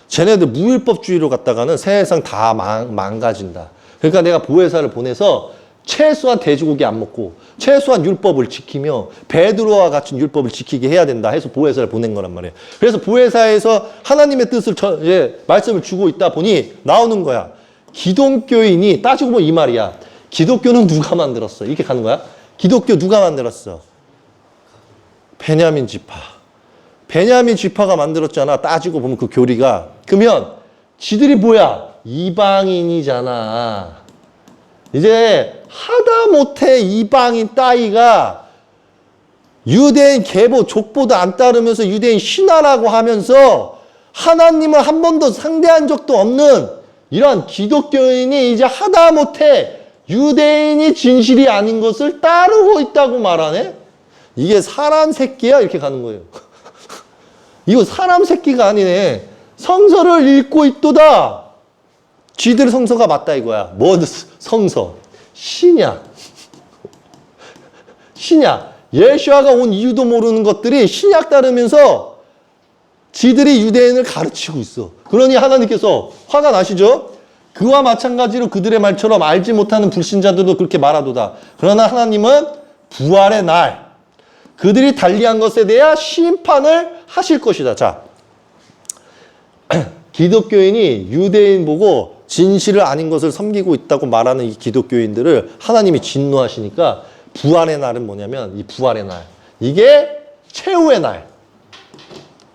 쟤네들 무율법주의로 갔다가는 세상 다 망가진다. 그러니까 내가 보혜사를 보내서 최소한 돼지고기 안 먹고 최소한 율법을 지키며 베드로와 같은 율법을 지키게 해야 된다 해서 보혜사를 보낸 거란 말이에요. 그래서 보혜사에서 하나님의 뜻을 말씀을 주고 있다 보니 나오는 거야. 기독교인이 따지고 보면 이 말이야. 기독교는 누가 만들었어? 이렇게 가는 거야. 기독교 누가 만들었어? 베냐민 지파. 베냐민 지파가 만들었잖아. 따지고 보면 그 교리가. 그러면 지들이 뭐야? 이방인이잖아. 이제 하다못해 이방인 따위가 유대인 계보 족보도 안 따르면서 유대인 신화라고 하면서 하나님을 한 번도 상대한 적도 없는 이런 기독교인이 이제 하다못해 유대인이 진실이 아닌 것을 따르고 있다고 말하네? 이게 사람 새끼야? 이렇게 가는 거예요. 이거 사람 새끼가 아니네. 성서를 읽고 있도다. 쥐들 성서가 맞다 이거야. 뭐 성서? 신약. 신약. 예수아가 온 이유도 모르는 것들이 신약 따르면서 지들이 유대인을 가르치고 있어. 그러니 하나님께서 화가 나시죠? 그와 마찬가지로 그들의 말처럼 알지 못하는 불신자들도 그렇게 말하도다. 그러나 하나님은 부활의 날. 그들이 달리한 것에 대해 심판을 하실 것이다. 자, 기독교인이 유대인 보고 진실을 아닌 것을 섬기고 있다고 말하는 이 기독교인들을 하나님이 진노하시니까 부활의 날은 뭐냐면 이 부활의 날. 이게 최후의 날.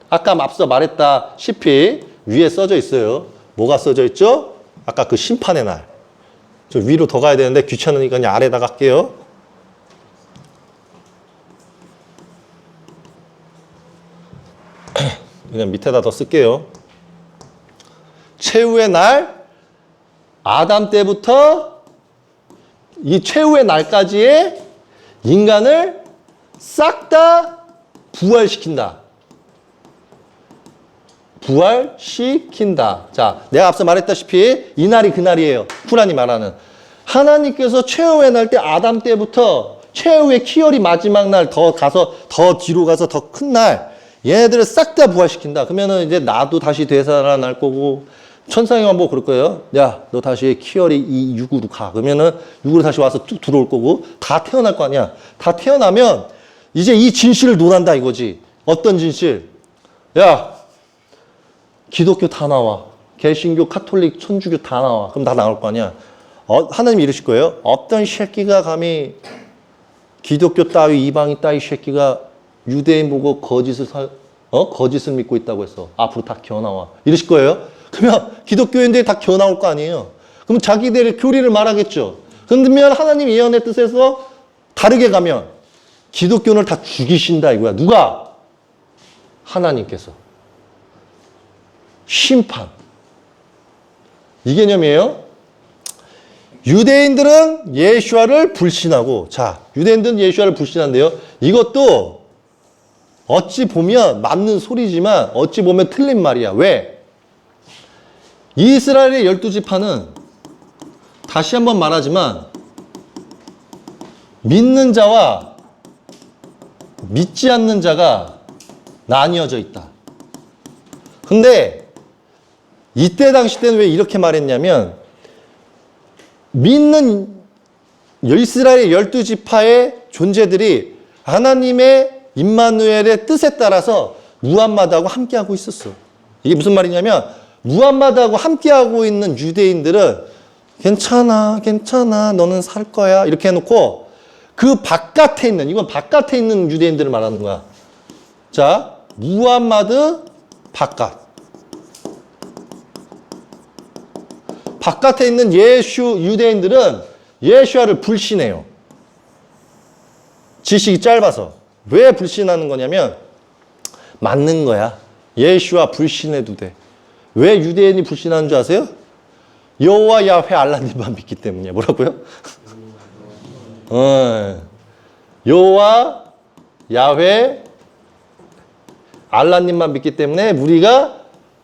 아까 앞서 말했다시피 위에 써져 있어요. 뭐가 써져 있죠? 아까 그 심판의 날. 저 위로 더 가야 되는데 귀찮으니까 그냥 아래다가 할게요. 그냥 밑에다 더 쓸게요. 최후의 날, 아담 때부터 이 최후의 날까지의 인간을 싹 다 부활시킨다. 부활시킨다. 자, 내가 앞서 말했다시피 이 날이 그 날이에요. 쿠란이 말하는. 하나님께서 최후의 날 때 아담 때부터 최후의 키열이 마지막 날 더 가서 더 뒤로 가서 더 큰 날 얘네들을 싹 다 부활시킨다. 그러면은 이제 나도 다시 되살아날 거고 천상의 왕복 그럴 거예요. 야, 너 다시 키열이 이 육으로 가. 그러면은 육으로 다시 와서 뚝 들어올 거고 다 태어날 거 아니야. 다 태어나면 이제 이 진실을 논한다 이거지. 어떤 진실? 야, 기독교 다 나와. 개신교, 카톨릭, 천주교 다 나와. 그럼 다 나올 거 아니야. 하나님이 이러실 거예요. 어떤 새끼가 감히 기독교 따위, 이방인 따위 새끼가 유대인 보고 거짓을 믿고 있다고 해서 앞으로 다 기어나와. 이러실 거예요. 그러면 기독교인들이 다 기어나올 거 아니에요. 그럼 자기들의 교리를 말하겠죠. 그러면 하나님 예언의 뜻에서 다르게 가면 기독교를 다 죽이신다 이거야. 누가? 하나님께서. 심판. 이 개념이에요. 유대인들은 예수와를 불신하고, 자, 유대인들은 예수와를 불신한대요. 이것도 어찌 보면 맞는 소리지만 어찌 보면 틀린 말이야. 왜? 이스라엘의 12지파는 다시 한번 말하지만 믿는 자와 믿지 않는 자가 나뉘어져 있다. 근데 이때 당시 때는 왜 이렇게 말했냐면 믿는 이스라엘의 12지파의 존재들이 하나님의 임마누엘의 뜻에 따라서 무함마드하고 함께하고 있었어. 이게 무슨 말이냐면 무함마드하고 함께하고 있는 유대인들은 괜찮아, 괜찮아, 너는 살 거야 이렇게 해놓고 그 바깥에 있는, 이건 바깥에 있는 유대인들을 말하는 거야. 자, 무함마드 바깥. 바깥에 있는 유대인들은 예수와를 불신해요. 지식이 짧아서. 왜 불신하는 거냐면 맞는 거야. 예수와 불신해도 돼. 왜 유대인이 불신하는 줄 아세요? 여호와 야훼 알라님만 믿기 때문이야. 뭐라고요? 여호와 야훼 알라님만 믿기 때문에 우리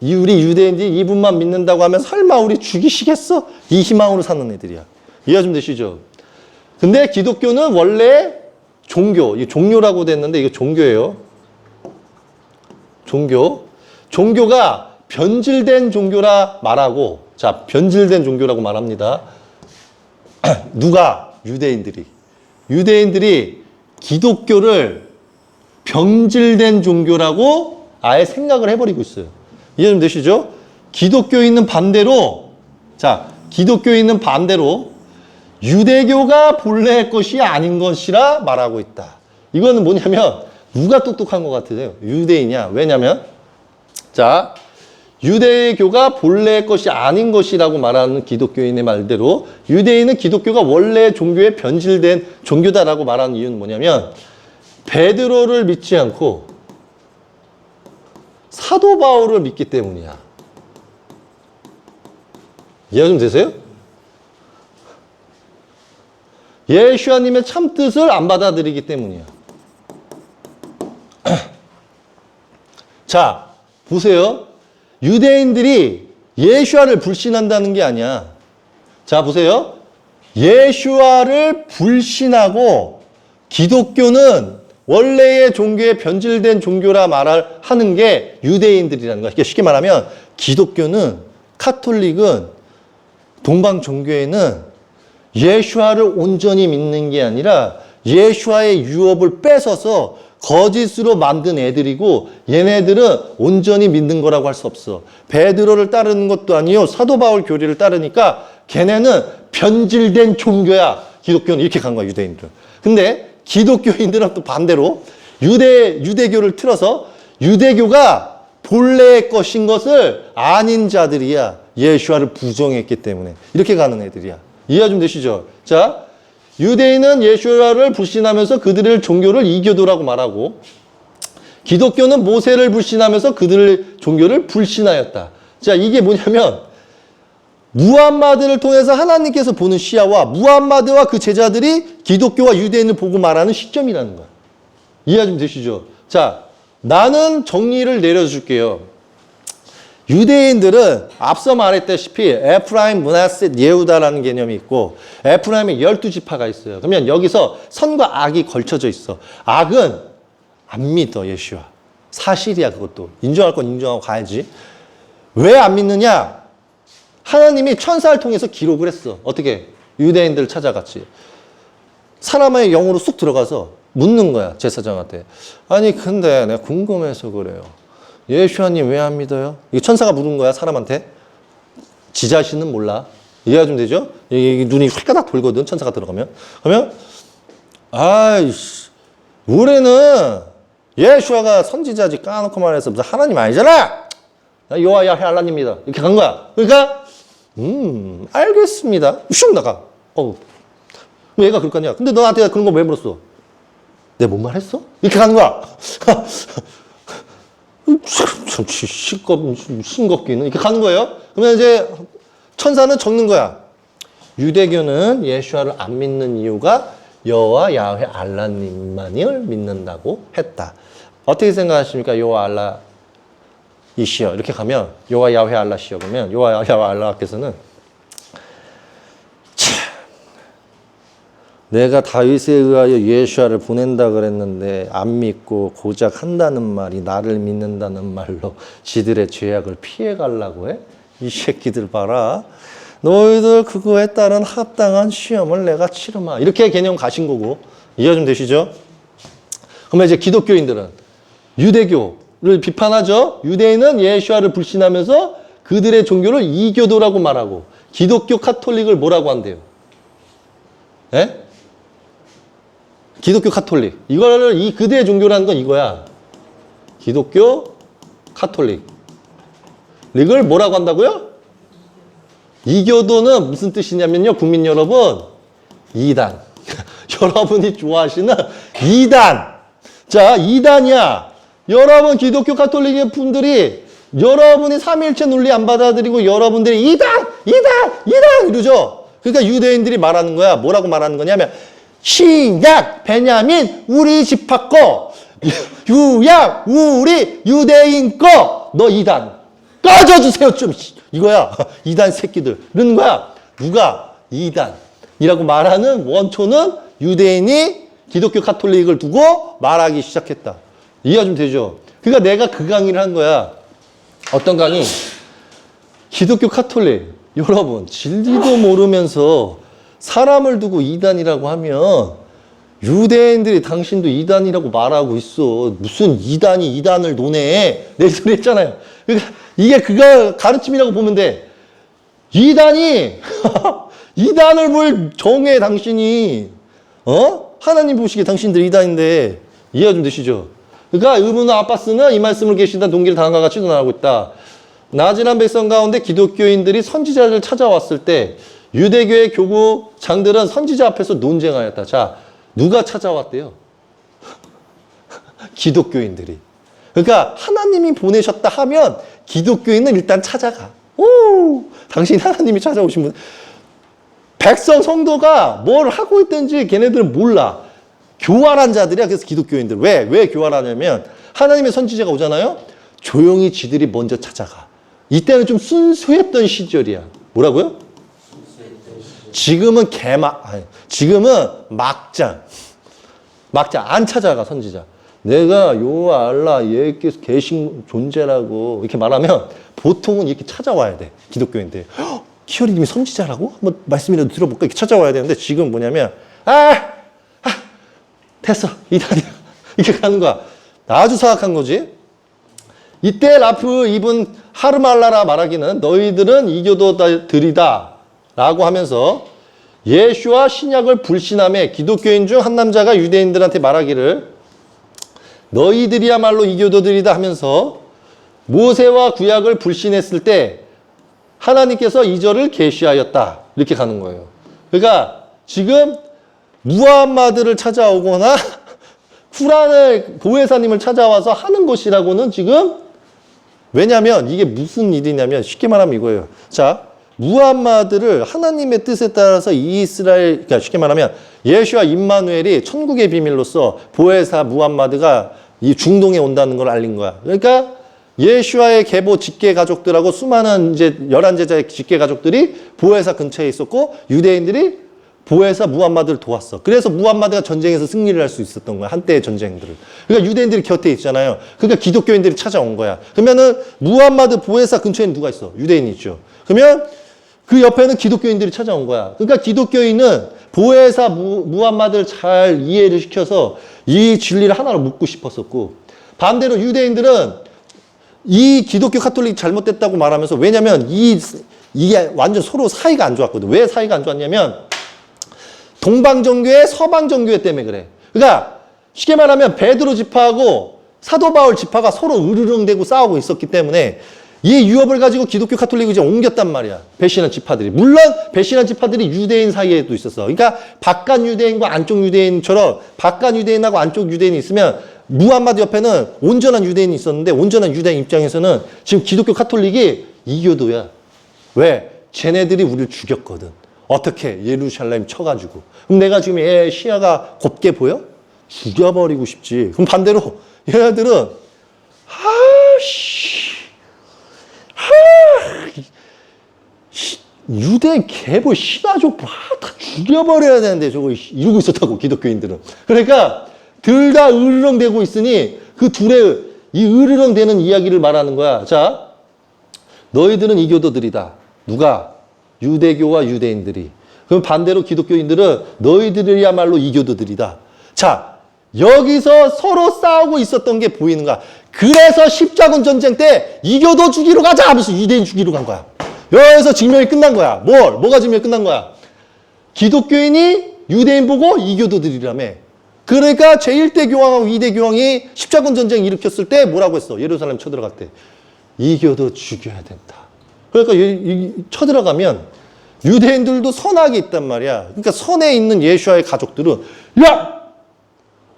유대인들이 이분만 믿는다고 하면 설마 우리 죽이시겠어? 이 희망으로 사는 애들이야. 이해 좀 되시죠? 근데 기독교는 원래 이 종교라고 됐는데 이거 종교예요. 종교가 변질된 종교라 말하고, 자, 변질된 종교라고 말합니다. 누가? 유대인들이 기독교를 변질된 종교라고 아예 생각을 해버리고 있어요. 이해 좀 되시죠? 기독교인은 반대로 유대교가 본래의 것이 아닌 것이라 말하고 있다. 이거는 뭐냐면 누가 똑똑한 것 같으세요? 유대인이야. 왜냐면 자, 유대교가 본래의 것이 아닌 것이라고 말하는 기독교인의 말대로 유대인은 기독교가 원래 종교에 변질된 종교다라고 말하는 이유는 뭐냐면 베드로를 믿지 않고 사도 바울을 믿기 때문이야. 이해 좀 되세요? 예수님의 참뜻을 안 받아들이기 때문이야. 자, 보세요. 유대인들이 예수와를 불신한다는 게 아니야. 자, 보세요. 예수와를 불신하고 기독교는 원래의 종교에 변질된 종교라 하는 게 유대인들이라는 거야. 쉽게 말하면 기독교는, 카톨릭은, 동방 종교에는 예수와를 온전히 믿는 게 아니라 예수와의 유업을 뺏어서 거짓으로 만든 애들이고 얘네들은 온전히 믿는 거라고 할 수 없어. 베드로를 따르는 것도 아니요. 사도 바울 교리를 따르니까 걔네는 변질된 종교야. 기독교는 이렇게 간 거야, 유대인들은. 근데 기독교인들은 또 반대로 유대교를 틀어서 유대교가 본래의 것인 것을 아닌 자들이야. 예수와를 부정했기 때문에. 이렇게 가는 애들이야. 이해가 좀 되시죠? 자, 유대인은 예수와를 불신하면서 그들의 종교를 이교도라고 말하고 기독교는 모세를 불신하면서 그들의 종교를 불신하였다. 자, 이게 뭐냐면 무함마드를 통해서 하나님께서 보는 시야와 무함마드와 그 제자들이 기독교와 유대인을 보고 말하는 시점이라는 거야. 이해가 좀 되시죠? 자, 나는 정리를 내려줄게요. 유대인들은 앞서 말했다시피 에프라임, 므낫셋, 예후다라는 개념이 있고 에프라임에 12지파가 있어요. 그러면 여기서 선과 악이 걸쳐져 있어. 악은 안 믿어, 예수와. 사실이야, 그것도. 인정할 건 인정하고 가야지. 왜 안 믿느냐? 하나님이 천사를 통해서 기록을 했어. 어떻게? 유대인들을 찾아갔지. 사람의 영으로 쑥 들어가서 묻는 거야, 제사장한테. 아니, 근데 내가 궁금해서 그래요. 예수님 왜 안 믿어요? 이게 천사가 물은 거야, 사람한테. 지 자신은 몰라. 이해가 좀 되죠? 이 눈이 휘가닥 돌거든, 천사가 들어가면. 그러면, 아이씨, 우리는 예수가 선지자지 까놓고 말해서 무슨 하나님 아니잖아! 여호와 야훼 알라님입니다. 이렇게 간 거야. 그러니까, 알겠습니다. 슉 나가. 그럼 얘가 그럴 거 아니야. 근데 너한테 그런 거 왜 물었어? 내가 뭔 말 했어? 이렇게 가는 거야. 참, 싱겁기는. 이렇게 가는 거예요. 그러면 이제 천사는 적는 거야. 유대교는 예수와를 안 믿는 이유가 여호와 야훼 알라님만을 믿는다고 했다. 어떻게 생각하십니까? 여호와 알라 이시여. 이렇게 가면 여호와 야훼 알라시여. 그러면 여호와 야훼 알라께서는 내가 다윗에 의하여 예수아를 보낸다 그랬는데 안 믿고 고작 한다는 말이 나를 믿는다는 말로 지들의 죄악을 피해 가려고 해? 이 새끼들 봐라. 너희들 그거에 따른 합당한 시험을 내가 치르마. 이렇게 개념 가신 거고. 이해 좀 되시죠? 그러면 이제 기독교인들은 유대교를 비판하죠. 유대인은 예수아를 불신하면서 그들의 종교를 이교도라고 말하고 기독교 카톨릭을 뭐라고 한대요? 예? 기독교 카톨릭. 이거를 그들의 종교라는 건 이거야. 기독교 카톨릭. 릭을 뭐라고 한다고요? 이교도는 무슨 뜻이냐면요. 국민 여러분. 이단. 여러분이 좋아하시는 이단. 자, 이단이야. 여러분 기독교 카톨릭의 분들이 여러분이 삼위일체 논리 안 받아들이고 여러분들이 이단 이러죠. 그러니까 유대인들이 말하는 거야. 뭐라고 말하는 거냐면 신약 베냐민 우리 지파 거, 유약 우리 유대인 거, 너 이단 꺼져주세요 좀. 이거야. 이단 새끼들 이러는 거야. 누가? 이단이라고 말하는 원초는 유대인이 기독교 카톨릭을 두고 말하기 시작했다. 이해가 좀 되죠? 그러니까 내가 그 강의를 한 거야. 어떤 강의? 기독교 카톨릭. 여러분 진리도 모르면서 사람을 두고 이단이라고 하면 유대인들이 당신도 이단이라고 말하고 있어. 무슨 이단이 이단을 논해. 내 소리 했잖아요. 그러니까 이게 그거 가르침이라고 보면 돼. 이단이 이단을 뭘 정해 당신이. 하나님 보시기에 당신들 이단인데. 이해가 좀 되시죠? 그러니까 의문의 아빠스는 이 말씀을 계시다 동기를 다음과 같이 논하고 있다. 나지난 백성 가운데 기독교인들이 선지자를 찾아왔을 때 유대교의 교구장들은 선지자 앞에서 논쟁하였다. 자, 누가 찾아왔대요? 기독교인들이. 그러니까 하나님이 보내셨다 하면 기독교인은 일단 찾아가. 오, 당신 하나님이 찾아오신 분. 백성 성도가 뭘 하고 있든지 걔네들은 몰라. 교활한 자들이야. 그래서 기독교인들. 왜 교활하냐면 하나님의 선지자가 오잖아요. 조용히 지들이 먼저 찾아가. 이때는 좀 순수했던 시절이야. 뭐라고요? 지금은 지금은 막장 안 찾아가 선지자. 내가 여호와 알라 예께서 계신 존재라고 이렇게 말하면 보통은 이렇게 찾아와야 돼. 기독교인들. 키어리님이 선지자라고? 한번 말씀이라도 들어볼까? 이렇게 찾아와야 되는데 지금 뭐냐면 됐어. 이단이야. 이렇게 가는 거야. 아주 사악한 거지. 이때 라프 입은 하르말라라 말하기는 너희들은 이교도들이다 라고 하면서 예수와 신약을 불신함에 기독교인 중 한 남자가 유대인들한테 말하기를 너희들이야말로 이교도들이다 하면서 모세와 구약을 불신했을 때 하나님께서 이 절을 계시하였다. 이렇게 가는 거예요. 그러니까 지금 무함마드를 찾아오거나 쿠란을 보혜사님을 찾아와서 하는 것이라고는 지금 왜냐하면 이게 무슨 일이냐면 쉽게 말하면 이거예요. 자, 무함마드를 하나님의 뜻에 따라서 이스라엘, 그러니까 쉽게 말하면 예수와 임마누엘이 천국의 비밀로서 보혜사 무함마드가 이 중동에 온다는 걸 알린 거야. 그러니까 예수와의 계보 직계 가족들하고 수많은 이제 11제자의 직계 가족들이 보혜사 근처에 있었고 유대인들이 보혜사 무함마드를 도왔어. 그래서 무함마드가 전쟁에서 승리를 할 수 있었던 거야. 한때의 전쟁들을. 그러니까 유대인들이 곁에 있잖아요. 그러니까 기독교인들이 찾아온 거야. 그러면은 무함마드 보혜사 근처에는 누가 있어? 유대인이 있죠. 그러면 그 옆에는 기독교인들이 찾아온 거야. 그러니까 기독교인은 보혜사 무함마드를 잘 이해를 시켜서 이 진리를 하나로 묻고 싶었었고 반대로 유대인들은 이 기독교 카톨릭이 잘못됐다고 말하면서 왜냐면 이게 완전 서로 사이가 안 좋았거든. 왜 사이가 안 좋았냐면 동방정교회, 서방정교회 때문에 그래. 그러니까 쉽게 말하면 베드로 지파하고 사도 바울 지파가 서로 으르렁대고 싸우고 있었기 때문에 이 유업을 가지고 기독교 카톨릭을 이제 옮겼단 말이야. 배신한 지파들이. 물론 배신한 지파들이 유대인 사이에도 있었어. 그러니까 바깥 유대인과 안쪽 유대인처럼 바깥 유대인하고 안쪽 유대인이 있으면 무함마드 옆에는 온전한 유대인이 있었는데 온전한 유대인 입장에서는 지금 기독교 카톨릭이 이교도야. 왜? 쟤네들이 우리를 죽였거든. 어떻게? 예루살렘 쳐가지고. 그럼 내가 지금 얘 시야가 곱게 보여? 죽여버리고 싶지. 그럼 반대로 얘네들은 유대인 개보 신화족 다 죽여버려야 되는데 저거 이러고 있었다고 기독교인들은. 그러니까 둘 다 으르렁대고 있으니 그 둘의 이 으르렁대는 이야기를 말하는 거야. 자, 너희들은 이교도들이다. 누가? 유대교와 유대인들이. 그럼 반대로 기독교인들은 너희들이야말로 이교도들이다. 자, 여기서 서로 싸우고 있었던 게 보이는 거야. 그래서 십자군 전쟁 때 이교도 죽이러 가자 하면서 유대인 죽이러 간 거야. 여기서 증명이 끝난 거야. 뭐가 증명이 끝난 거야? 기독교인이 유대인 보고 이교도들이라며. 그러니까 제1대 교황하고 2대 교황이 십자군 전쟁 일으켰을 때 뭐라고 했어? 예루살렘 쳐들어갈 때. 이교도 죽여야 된다. 그러니까 쳐들어가면 유대인들도 선악이 있단 말이야. 그러니까 선에 있는 예수와의 가족들은 야!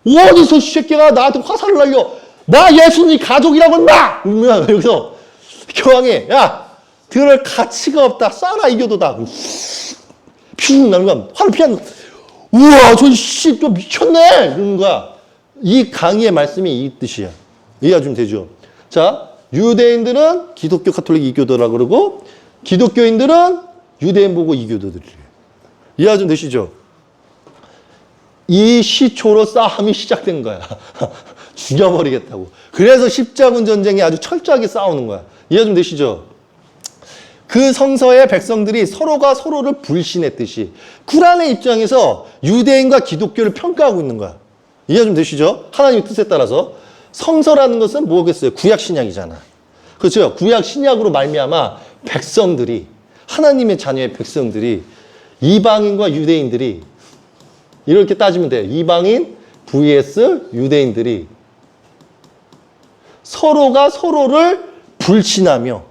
어디서 이 새끼가 나한테 화살을 날려? 나 예수님 가족이라고 했나? 그러면 여기서 교황이 야! 들을 가치가 없다. 쏴라 이교도다. 피우 나면 화를 피하는 우와 저 씨 또 미쳤네. 그런 거야. 이 강의의 말씀이 이 뜻이야. 이해가 좀 되죠? 자, 유대인들은 기독교 카톨릭 이교도라고 그러고 기독교인들은 유대인 보고 이교도들이래요. 이해가 좀 되시죠? 이 시초로 싸움이 시작된 거야. 죽여버리겠다고. 그래서 십자군 전쟁이 아주 철저하게 싸우는 거야. 이해가 좀 되시죠? 그 성서의 백성들이 서로가 서로를 불신했듯이 쿠란의 입장에서 유대인과 기독교를 평가하고 있는 거야. 이해가 좀 되시죠? 하나님의 뜻에 따라서. 성서라는 것은 뭐겠어요? 구약 신약이잖아. 그렇죠? 구약 신약으로 말미암아 백성들이 하나님의 자녀의 백성들이 이방인과 유대인들이 이렇게 따지면 돼요. 이방인 vs 유대인들이 서로가 서로를 불신하며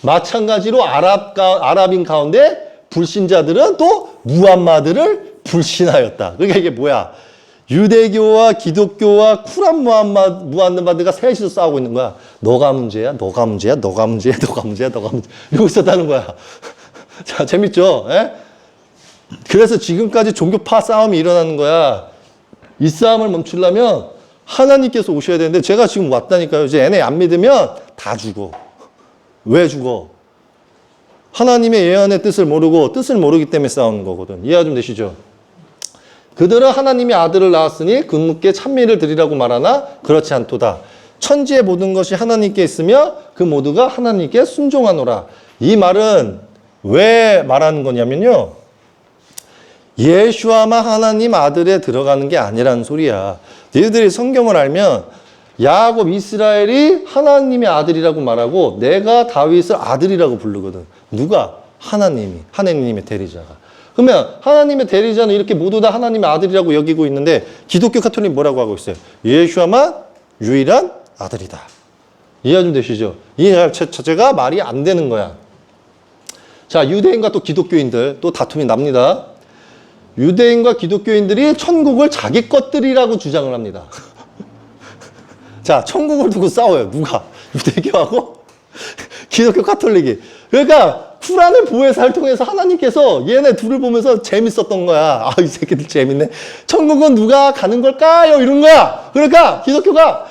마찬가지로 아랍인 가운데 불신자들은 또 무함마드를 불신하였다. 그러니까 이게 뭐야? 유대교와 기독교와 쿠란 무함마드가 셋이서 싸우고 있는 거야. 너가 문제야, 너가 문제야, 너가 문제야, 너가 문제야, 너가 문제야. 이러고 있었다는 거야. 자, 재밌죠? 예? 그래서 지금까지 종교파 싸움이 일어나는 거야. 이 싸움을 멈추려면 하나님께서 오셔야 되는데 제가 지금 왔다니까요. 이제 얘네 안 믿으면 다 죽어. 왜 죽어? 하나님의 예언의 뜻을 모르기 때문에 싸우는 거거든. 이해가 좀 되시죠? 그들은 하나님의 아들을 낳았으니 그분께 찬미를 드리라고 말하나 그렇지 않도다. 천지의 모든 것이 하나님께 있으며 그 모두가 하나님께 순종하노라. 이 말은 왜 말하는 거냐면요. 예수아만 하나님 아들에 들어가는 게 아니라는 소리야. 너희들이 성경을 알면 야곱 이스라엘이 하나님의 아들이라고 말하고 내가 다윗을 아들이라고 부르거든. 누가? 하나님이. 하나님의 대리자가. 그러면 하나님의 대리자는 이렇게 모두 다 하나님의 아들이라고 여기고 있는데 기독교 카톨릭 뭐라고 하고 있어요? 예수아만 유일한 아들이다. 이해 좀 되시죠? 이 자체가 말이 안 되는 거야. 자, 유대인과 또 기독교인들 또 다툼이 납니다. 유대인과 기독교인들이 천국을 자기 것들이라고 주장을 합니다. 자, 천국을 두고 싸워요. 누가? 유대교하고 기독교 카톨릭이. 그러니까 쿨한의 보혜사를 통해서 하나님께서 얘네 둘을 보면서 재밌었던 거야. 아, 이 새끼들 재밌네. 천국은 누가 가는 걸까요? 이런 거야. 그러니까 기독교가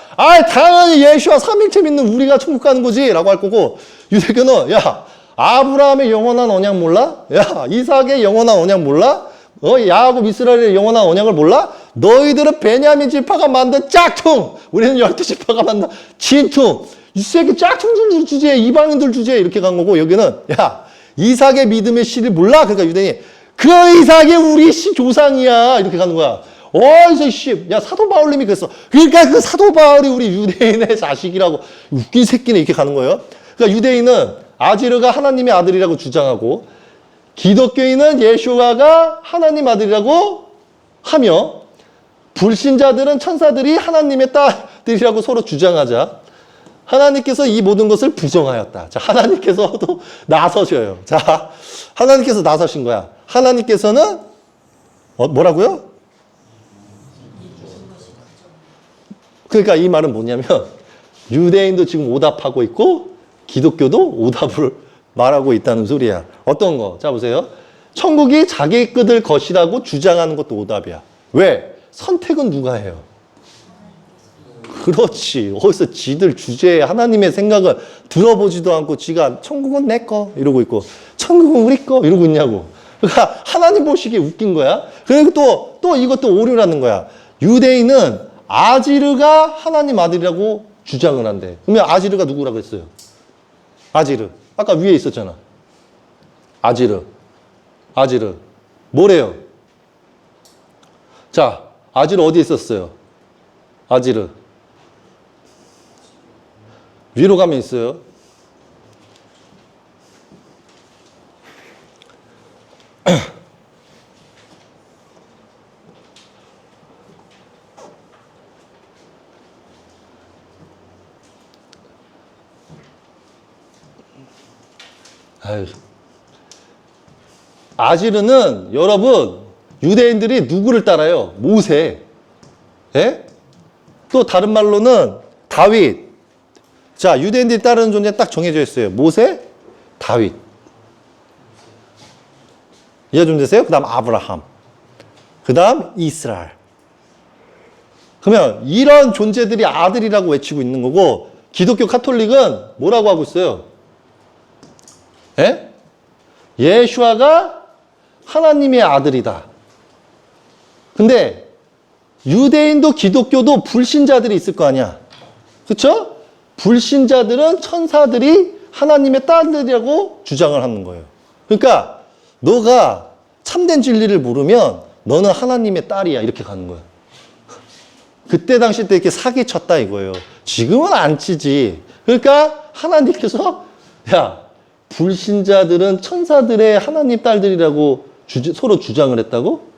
당연히 예수와 삼일체 믿는 우리가 천국 가는 거지 라고 할 거고, 유대교는 야, 아브라함의 영원한 언약 몰라? 야, 이삭의 영원한 언약 몰라? 야곱 이스라엘의 영원한 언약을 몰라? 너희들은 베냐민 지파가 만든 짝퉁! 우리는 12지파가 만든 진퉁! 이 새끼 짝퉁들 주제에, 이방인들 주제에 이렇게 간 거고, 여기는 야, 이삭의 믿음의 씨를 몰라? 그러니까 유대인이 그 이삭이 우리 씨 조상이야 이렇게 가는 거야. 어디서 씨, 야, 사도 바울님이 그랬어. 그러니까 그 사도 바울이 우리 유대인의 자식이라고. 웃긴 새끼네 이렇게 가는 거예요. 그러니까 유대인은 아지르가 하나님의 아들이라고 주장하고, 기독교인은 예수아가 하나님 아들이라고 하며, 불신자들은 천사들이 하나님의 딸들이라고 서로 주장하자 하나님께서 이 모든 것을 부정하였다. 자, 하나님께서도 나서셔요. 자, 하나님께서 나서신 거야. 하나님께서는 뭐라고요? 그러니까 이 말은 뭐냐면 유대인도 지금 오답하고 있고 기독교도 오답을 말하고 있다는 소리야. 어떤 거? 자, 보세요. 천국이 자기 것들 것이라고 주장하는 것도 오답이야. 왜? 선택은 누가 해요? 그렇지. 어디서 지들 주제에 하나님의 생각을 들어보지도 않고 지가 천국은 내 거 이러고 있고 천국은 우리 거 이러고 있냐고. 그러니까 하나님 보시기에 웃긴 거야. 그리고 또 이것도 오류라는 거야. 유대인은 아지르가 하나님 아들이라고 주장을 한대. 그러면 아지르가 누구라고 했어요? 아지르. 아까 위에 있었잖아. 아지르. 뭐래요? 자, 아지르 어디에 있었어요? 아지르. 위로 가면 있어요. 아유. 아지르는 여러분 유대인들이 누구를 따라요? 모세. 예? 또 다른 말로는 다윗. 자, 유대인들이 따르는 존재 딱 정해져 있어요. 모세, 다윗. 이해 좀 되세요? 그 다음 아브라함. 그 다음 이스라엘. 그러면 이런 존재들이 아들이라고 외치고 있는 거고, 기독교 카톨릭은 뭐라고 하고 있어요? 예? 예수아가 하나님의 아들이다. 근데 유대인도 기독교도 불신자들이 있을 거 아니야. 그렇죠? 불신자들은 천사들이 하나님의 딸들이라고 주장을 하는 거예요. 그러니까 너가 참된 진리를 모르면 너는 하나님의 딸이야 이렇게 가는 거야. 그때 당시 때 이렇게 사기쳤다 이거예요. 지금은 안 치지. 그러니까 하나님께서 야, 불신자들은 천사들의 하나님 딸들이라고 서로 주장을 했다고?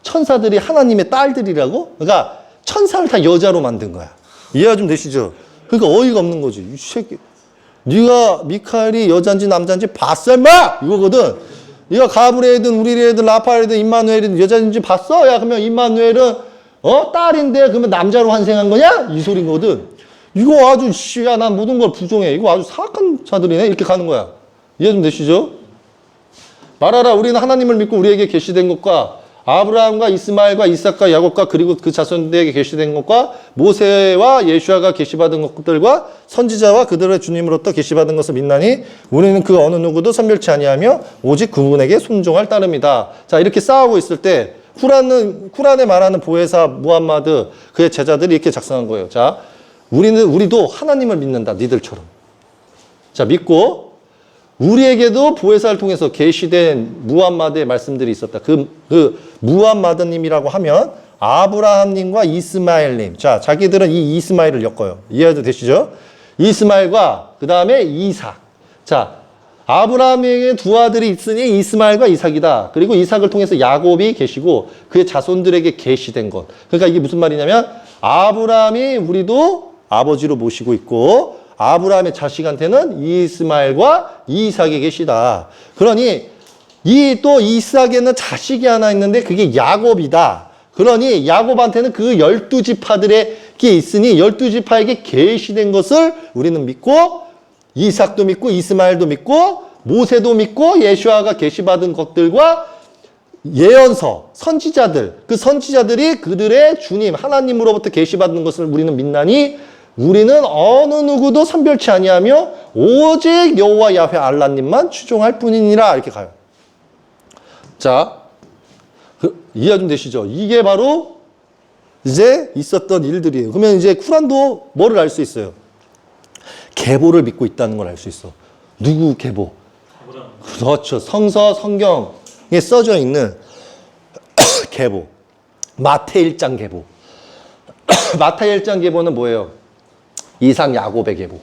천사들이 하나님의 딸들이라고? 그러니까 천사를 다 여자로 만든 거야. 이해가 좀 되시죠? 그러니까 어이가 없는 거지. 이 새끼. 네가 미카엘이 여잔지 남잔지 봤어 임마! 이거거든. 네가 가브리엘이든 우리엘이든 라파엘이든 임마누엘이든 여자인지 봤어? 야, 그러면 임마누엘은 딸인데 그러면 남자로 환생한 거냐? 이 소리거든. 이거 아주 야, 난 모든 걸 부정해. 이거 아주 사악한 자들이네. 이렇게 가는 거야. 이해 좀 되시죠? 말하라. 우리는 하나님을 믿고 우리에게 계시된 것과 아브라함과 이스마엘과 이삭과 야곱과 그리고 그 자손들에게 계시된 것과 모세와 예수아가 계시받은 것들과 선지자와 그들의 주님으로부터 계시받은 것을 믿나니 우리는 그 어느 누구도 선멸치 아니하며 오직 그분에게 순종할 따름이다. 자, 이렇게 싸우고 있을 때 쿠란에 말하는 보혜사 무함마드 그의 제자들이 이렇게 작성한 거예요. 자, 우리도 하나님을 믿는다. 니들처럼. 자, 믿고 우리에게도 보혜사를 통해서 계시된 무함마드의 말씀들이 있었다. 그 무함마드님이라고 하면 아브라함님과 이스마엘님. 자, 자기들은 이 이스마엘을 엮어요. 이해도 되시죠? 이스마엘과 그 다음에 이삭. 자, 아브라함에게 두 아들이 있으니 이스마엘과 이삭이다. 그리고 이삭을 통해서 야곱이 계시고 그의 자손들에게 계시된 것. 그러니까 이게 무슨 말이냐면 아브라함이 우리도 아버지로 모시고 있고 아브라함의 자식한테는 이스마엘과 이삭이 계시다. 그러니 또 이삭에는 자식이 하나 있는데 그게 야곱이다. 그러니 야곱한테는 그 12지파들에게 있으니 12지파에게 계시된 것을 우리는 믿고 이삭도 믿고 이스마엘도 믿고 모세도 믿고 예수아가 계시받은 것들과 예언서, 선지자들, 그 선지자들이 그들의 주님 하나님으로부터 계시받는 것을 우리는 믿나니 우리는 어느 누구도 선별치 아니하며 오직 여호와 야훼 알라님만 추종할 뿐이니라. 이렇게 가요. 자, 이해 좀 되시죠? 이게 바로 이제 있었던 일들이에요. 그러면 이제 쿠란도 뭐를 알 수 있어요? 계보를 믿고 있다는 걸 알 수 있어. 누구 계보? 그렇죠. 성경에 써져 있는 계보. 마태 1장 계보. 마태 1장 계보는 뭐예요? 이삭 야곱의 계보.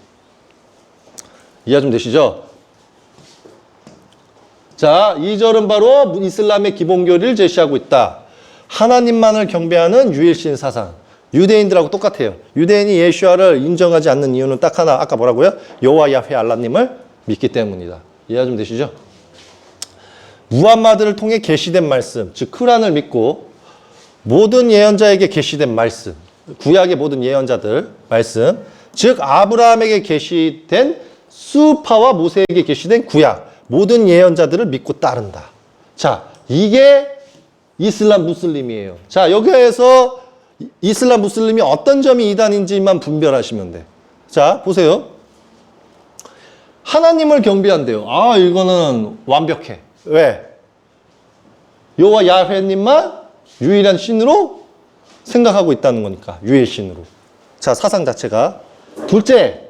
이해 좀 되시죠? 자, 2절은 바로 이슬람의 기본교리를 제시하고 있다. 하나님만을 경배하는 유일신 사상. 유대인들하고 똑같아요. 유대인이 예수아를 인정하지 않는 이유는 딱 하나. 아까 뭐라고요? 여호와 야훼 알라님을 믿기 때문이다. 이해 좀 되시죠? 무함마드를 통해 계시된 말씀, 즉 쿠란을 믿고 모든 예언자에게 계시된 말씀, 구약의 모든 예언자들 말씀, 즉 아브라함에게 계시된 수파와 모세에게 계시된 구약, 모든 예언자들을 믿고 따른다. 자, 이게 이슬람 무슬림이에요. 자, 여기에서 이슬람 무슬림이 어떤 점이 이단인지만 분별하시면 돼. 자, 보세요. 하나님을 경배한대요. 아, 이거는 완벽해. 왜? 여호와 야훼님만 유일한 신으로 생각하고 있다는 거니까. 유일신으로. 자, 사상 자체가. 둘째,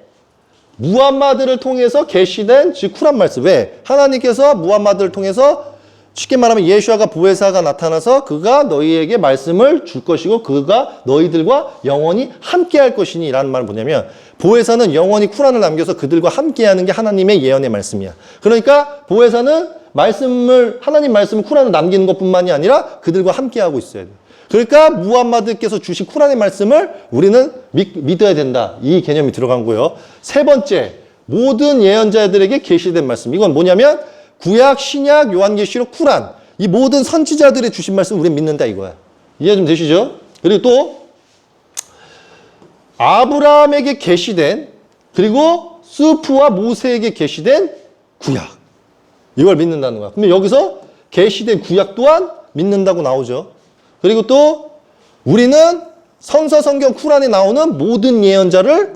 무함마드를 통해서 계시된 즉 쿠란 말씀. 왜? 하나님께서 무함마드를 통해서 쉽게 말하면 예수아가 보혜사가 나타나서 그가 너희에게 말씀을 줄 것이고 그가 너희들과 영원히 함께할 것이니 라는 말은 뭐냐면 보혜사는 영원히 쿠란을 남겨서 그들과 함께하는 게 하나님의 예언의 말씀이야. 그러니까 보혜사는 하나님 말씀을 쿠란을 남기는 것뿐만이 아니라 그들과 함께하고 있어야 돼. 그러니까 무함마드께서 주신 쿠란의 말씀을 우리는 믿어야 된다. 이 개념이 들어간 거예요. 세 번째, 모든 예언자들에게 계시된 말씀. 이건 뭐냐면 구약, 신약, 요한계시록, 쿠란. 이 모든 선지자들의 주신 말씀 우리는 믿는다 이거야. 이해 좀 되시죠? 그리고 또 아브라함에게 계시된 그리고 수프와 모세에게 계시된 구약. 이걸 믿는다는 거야. 그러면 여기서 계시된 구약 또한 믿는다고 나오죠. 그리고 또 우리는 성서성경 쿠란에 나오는 모든 예언자를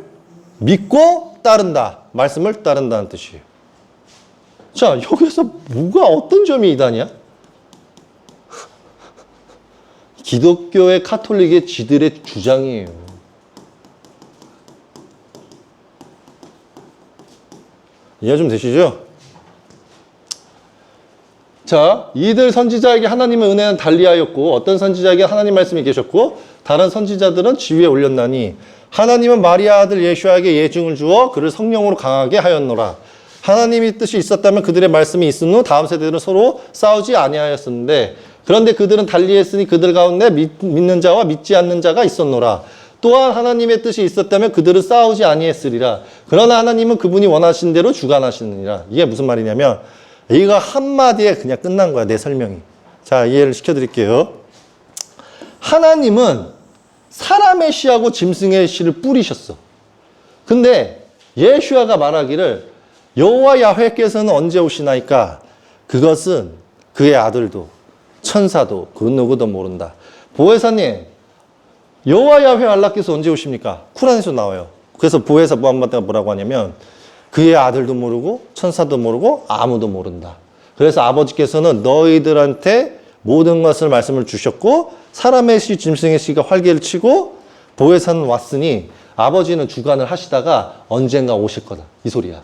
믿고 따른다. 말씀을 따른다는 뜻이에요. 자, 여기서 뭐가 어떤 점이 이단이야? 기독교의 카톨릭의 지들의 주장이에요. 이해 좀 되시죠? 자, 이들 선지자에게 하나님의 은혜는 달리하였고 어떤 선지자에게 하나님 말씀이 계셨고 다른 선지자들은 지위에 올렸나니 하나님은 마리아 아들 예수아에게 예증을 주어 그를 성령으로 강하게 하였노라. 하나님의 뜻이 있었다면 그들의 말씀이 있은 후 다음 세대들은 서로 싸우지 아니하였었는데 그런데 그들은 달리했으니 그들 가운데 믿는 자와 믿지 않는 자가 있었노라. 또한 하나님의 뜻이 있었다면 그들은 싸우지 아니했으리라. 그러나 하나님은 그분이 원하신 대로 주관하시느니라. 이게 무슨 말이냐면 이거 한마디에 그냥 끝난 거야, 내 설명이. 자, 이해를 시켜드릴게요. 하나님은 사람의 씨하고 짐승의 씨를 뿌리셨어. 근데 예수아가 말하기를 여호와 야훼께서는 언제 오시나이까? 그것은 그의 아들도 천사도 그 누구도 모른다. 보혜사님, 여호와 야훼 알라께서 언제 오십니까? 쿠란에서 나와요. 그래서 보혜사 무함마드가 뭐라고 하냐면 그의 아들도 모르고 천사도 모르고 아무도 모른다. 그래서 아버지께서는 너희들한테 모든 것을 말씀을 주셨고 사람의 씨, 짐승의 씨가 활개를 치고 보혜사는 왔으니 아버지는 주관을 하시다가 언젠가 오실 거다. 이 소리야.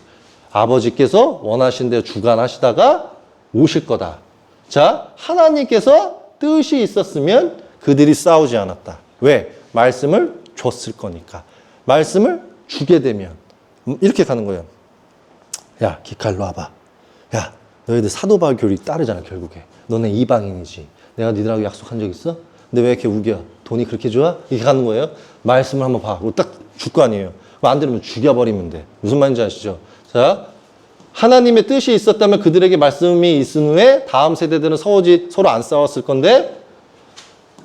아버지께서 원하신 대로 주관하시다가 오실 거다. 자, 하나님께서 뜻이 있었으면 그들이 싸우지 않았다. 왜? 말씀을 줬을 거니까. 말씀을 주게 되면 이렇게 가는 거예요. 야, 기칼로 와봐. 야, 너희들 사도 바울 교리 따르잖아, 결국에. 너네 이방인이지. 내가 니들하고 약속한 적 있어? 근데 왜 이렇게 우겨? 돈이 그렇게 좋아? 이렇게 가는 거예요. 말씀을 한번 봐. 딱 줄 거 아니에요. 안 들으면 죽여버리면 돼. 무슨 말인지 아시죠? 자, 하나님의 뜻이 있었다면 그들에게 말씀이 있은 후에 다음 세대들은 서로 안 싸웠을 건데,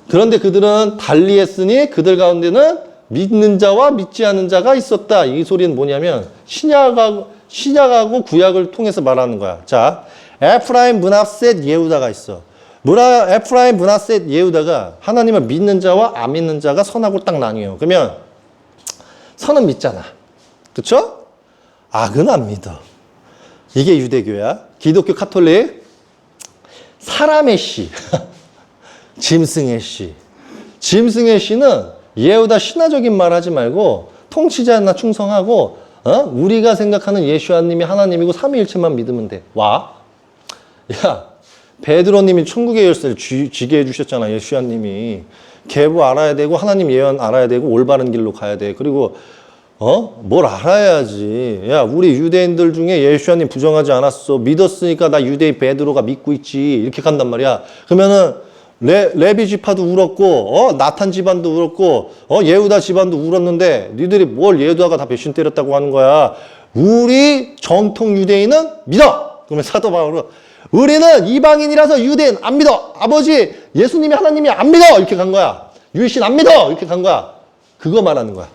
그런데 그들은 달리 했으니 그들 가운데는 믿는 자와 믿지 않는 자가 있었다. 이 소리는 뭐냐면 신약하고 구약을 통해서 말하는 거야. 자, 에프라임, 므낫셋, 예후다가 있어. 에프라임, 므낫셋, 예후다가 하나님을 믿는 자와 안 믿는 자가 선하고 딱 나뉘어요. 그러면 선은 믿잖아. 그쵸? 악은 안 믿어. 이게 유대교야. 기독교 카톨릭. 사람의 씨. 짐승의 씨. 짐승의 씨는 예후다 신화적인 말 하지 말고 통치자나 충성하고 우리가 생각하는 예수님이 하나님이고 삼위일체만 믿으면 돼. 와. 야, 베드로님이 천국의 열쇠를 쥐게 해주셨잖아. 예수님이. 계보 알아야 되고 하나님 예언 알아야 되고 올바른 길로 가야 돼. 그리고 뭘 알아야지. 야, 우리 유대인들 중에 예수님 부정하지 않았어. 믿었으니까 나 유대인 베드로가 믿고 있지. 이렇게 간단 말이야. 그러면은 레비 지파도 울었고, 나탄 집안도 울었고, 예후다 집안도 울었는데, 니들이 뭘 예후다가 다 배신 때렸다고 하는 거야. 우리 정통 유대인은 믿어! 그러면 사도 바울은, 우리는 이방인이라서 유대인 안 믿어! 아버지, 예수님이 하나님이 안 믿어! 이렇게 간 거야. 유일신 안 믿어! 이렇게 간 거야. 그거 말하는 거야.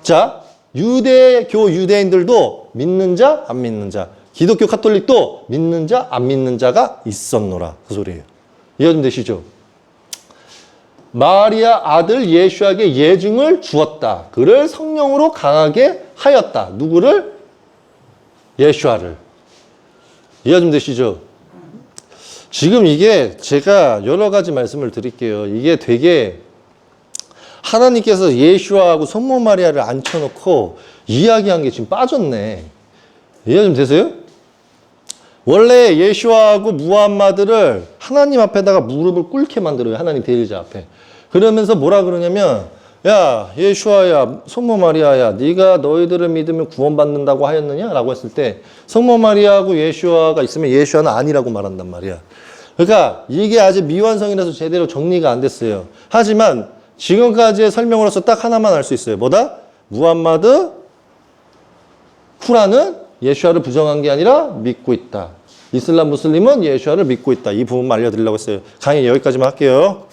자, 유대교 유대인들도 믿는 자, 안 믿는 자. 기독교 카톨릭도 믿는 자, 안 믿는 자가 있었노라. 그 소리예요. 이해 좀 되시죠? 마리아 아들 예수에게 예증을 주었다. 그를 성령으로 강하게 하였다. 누구를? 예수아를. 이해 좀 되시죠? 지금 이게 제가 여러 가지 말씀을 드릴게요. 이게 되게 하나님께서 예수아하고 성모 마리아를 앉혀놓고 이야기한 게 지금 빠졌네. 이해 좀 되세요? 원래 예수아하고 무함마드를 하나님 앞에다가 무릎을 꿇게 만들어요. 하나님 대리자 앞에. 그러면서 뭐라 그러냐면, 야, 예수아야, 성모 마리아야, 네가 너희들을 믿으면 구원받는다고 하였느냐? 라고 했을 때 성모 마리아하고 예수아가 있으면 예수아는 아니라고 말한단 말이야. 그러니까 이게 아직 미완성이라서 제대로 정리가 안 됐어요. 하지만 지금까지의 설명으로서 딱 하나만 알 수 있어요. 뭐다? 무함마드, 쿠란은 예수아를 부정한 게 아니라 믿고 있다. 이슬람 무슬림은 예수아를 믿고 있다. 이 부분만 알려드리려고 했어요. 강의 여기까지만 할게요.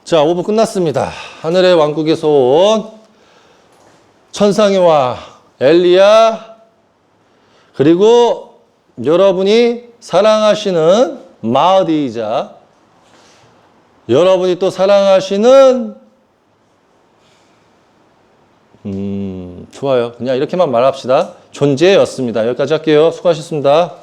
자, 5분 끝났습니다. 하늘의 왕국에서 온 천상의 왕 엘리야, 그리고 여러분이 사랑하시는 마흐디이자 여러분이 또 사랑하시는 좋아요. 그냥 이렇게만 말합시다. 존재였습니다. 여기까지 할게요. 수고하셨습니다.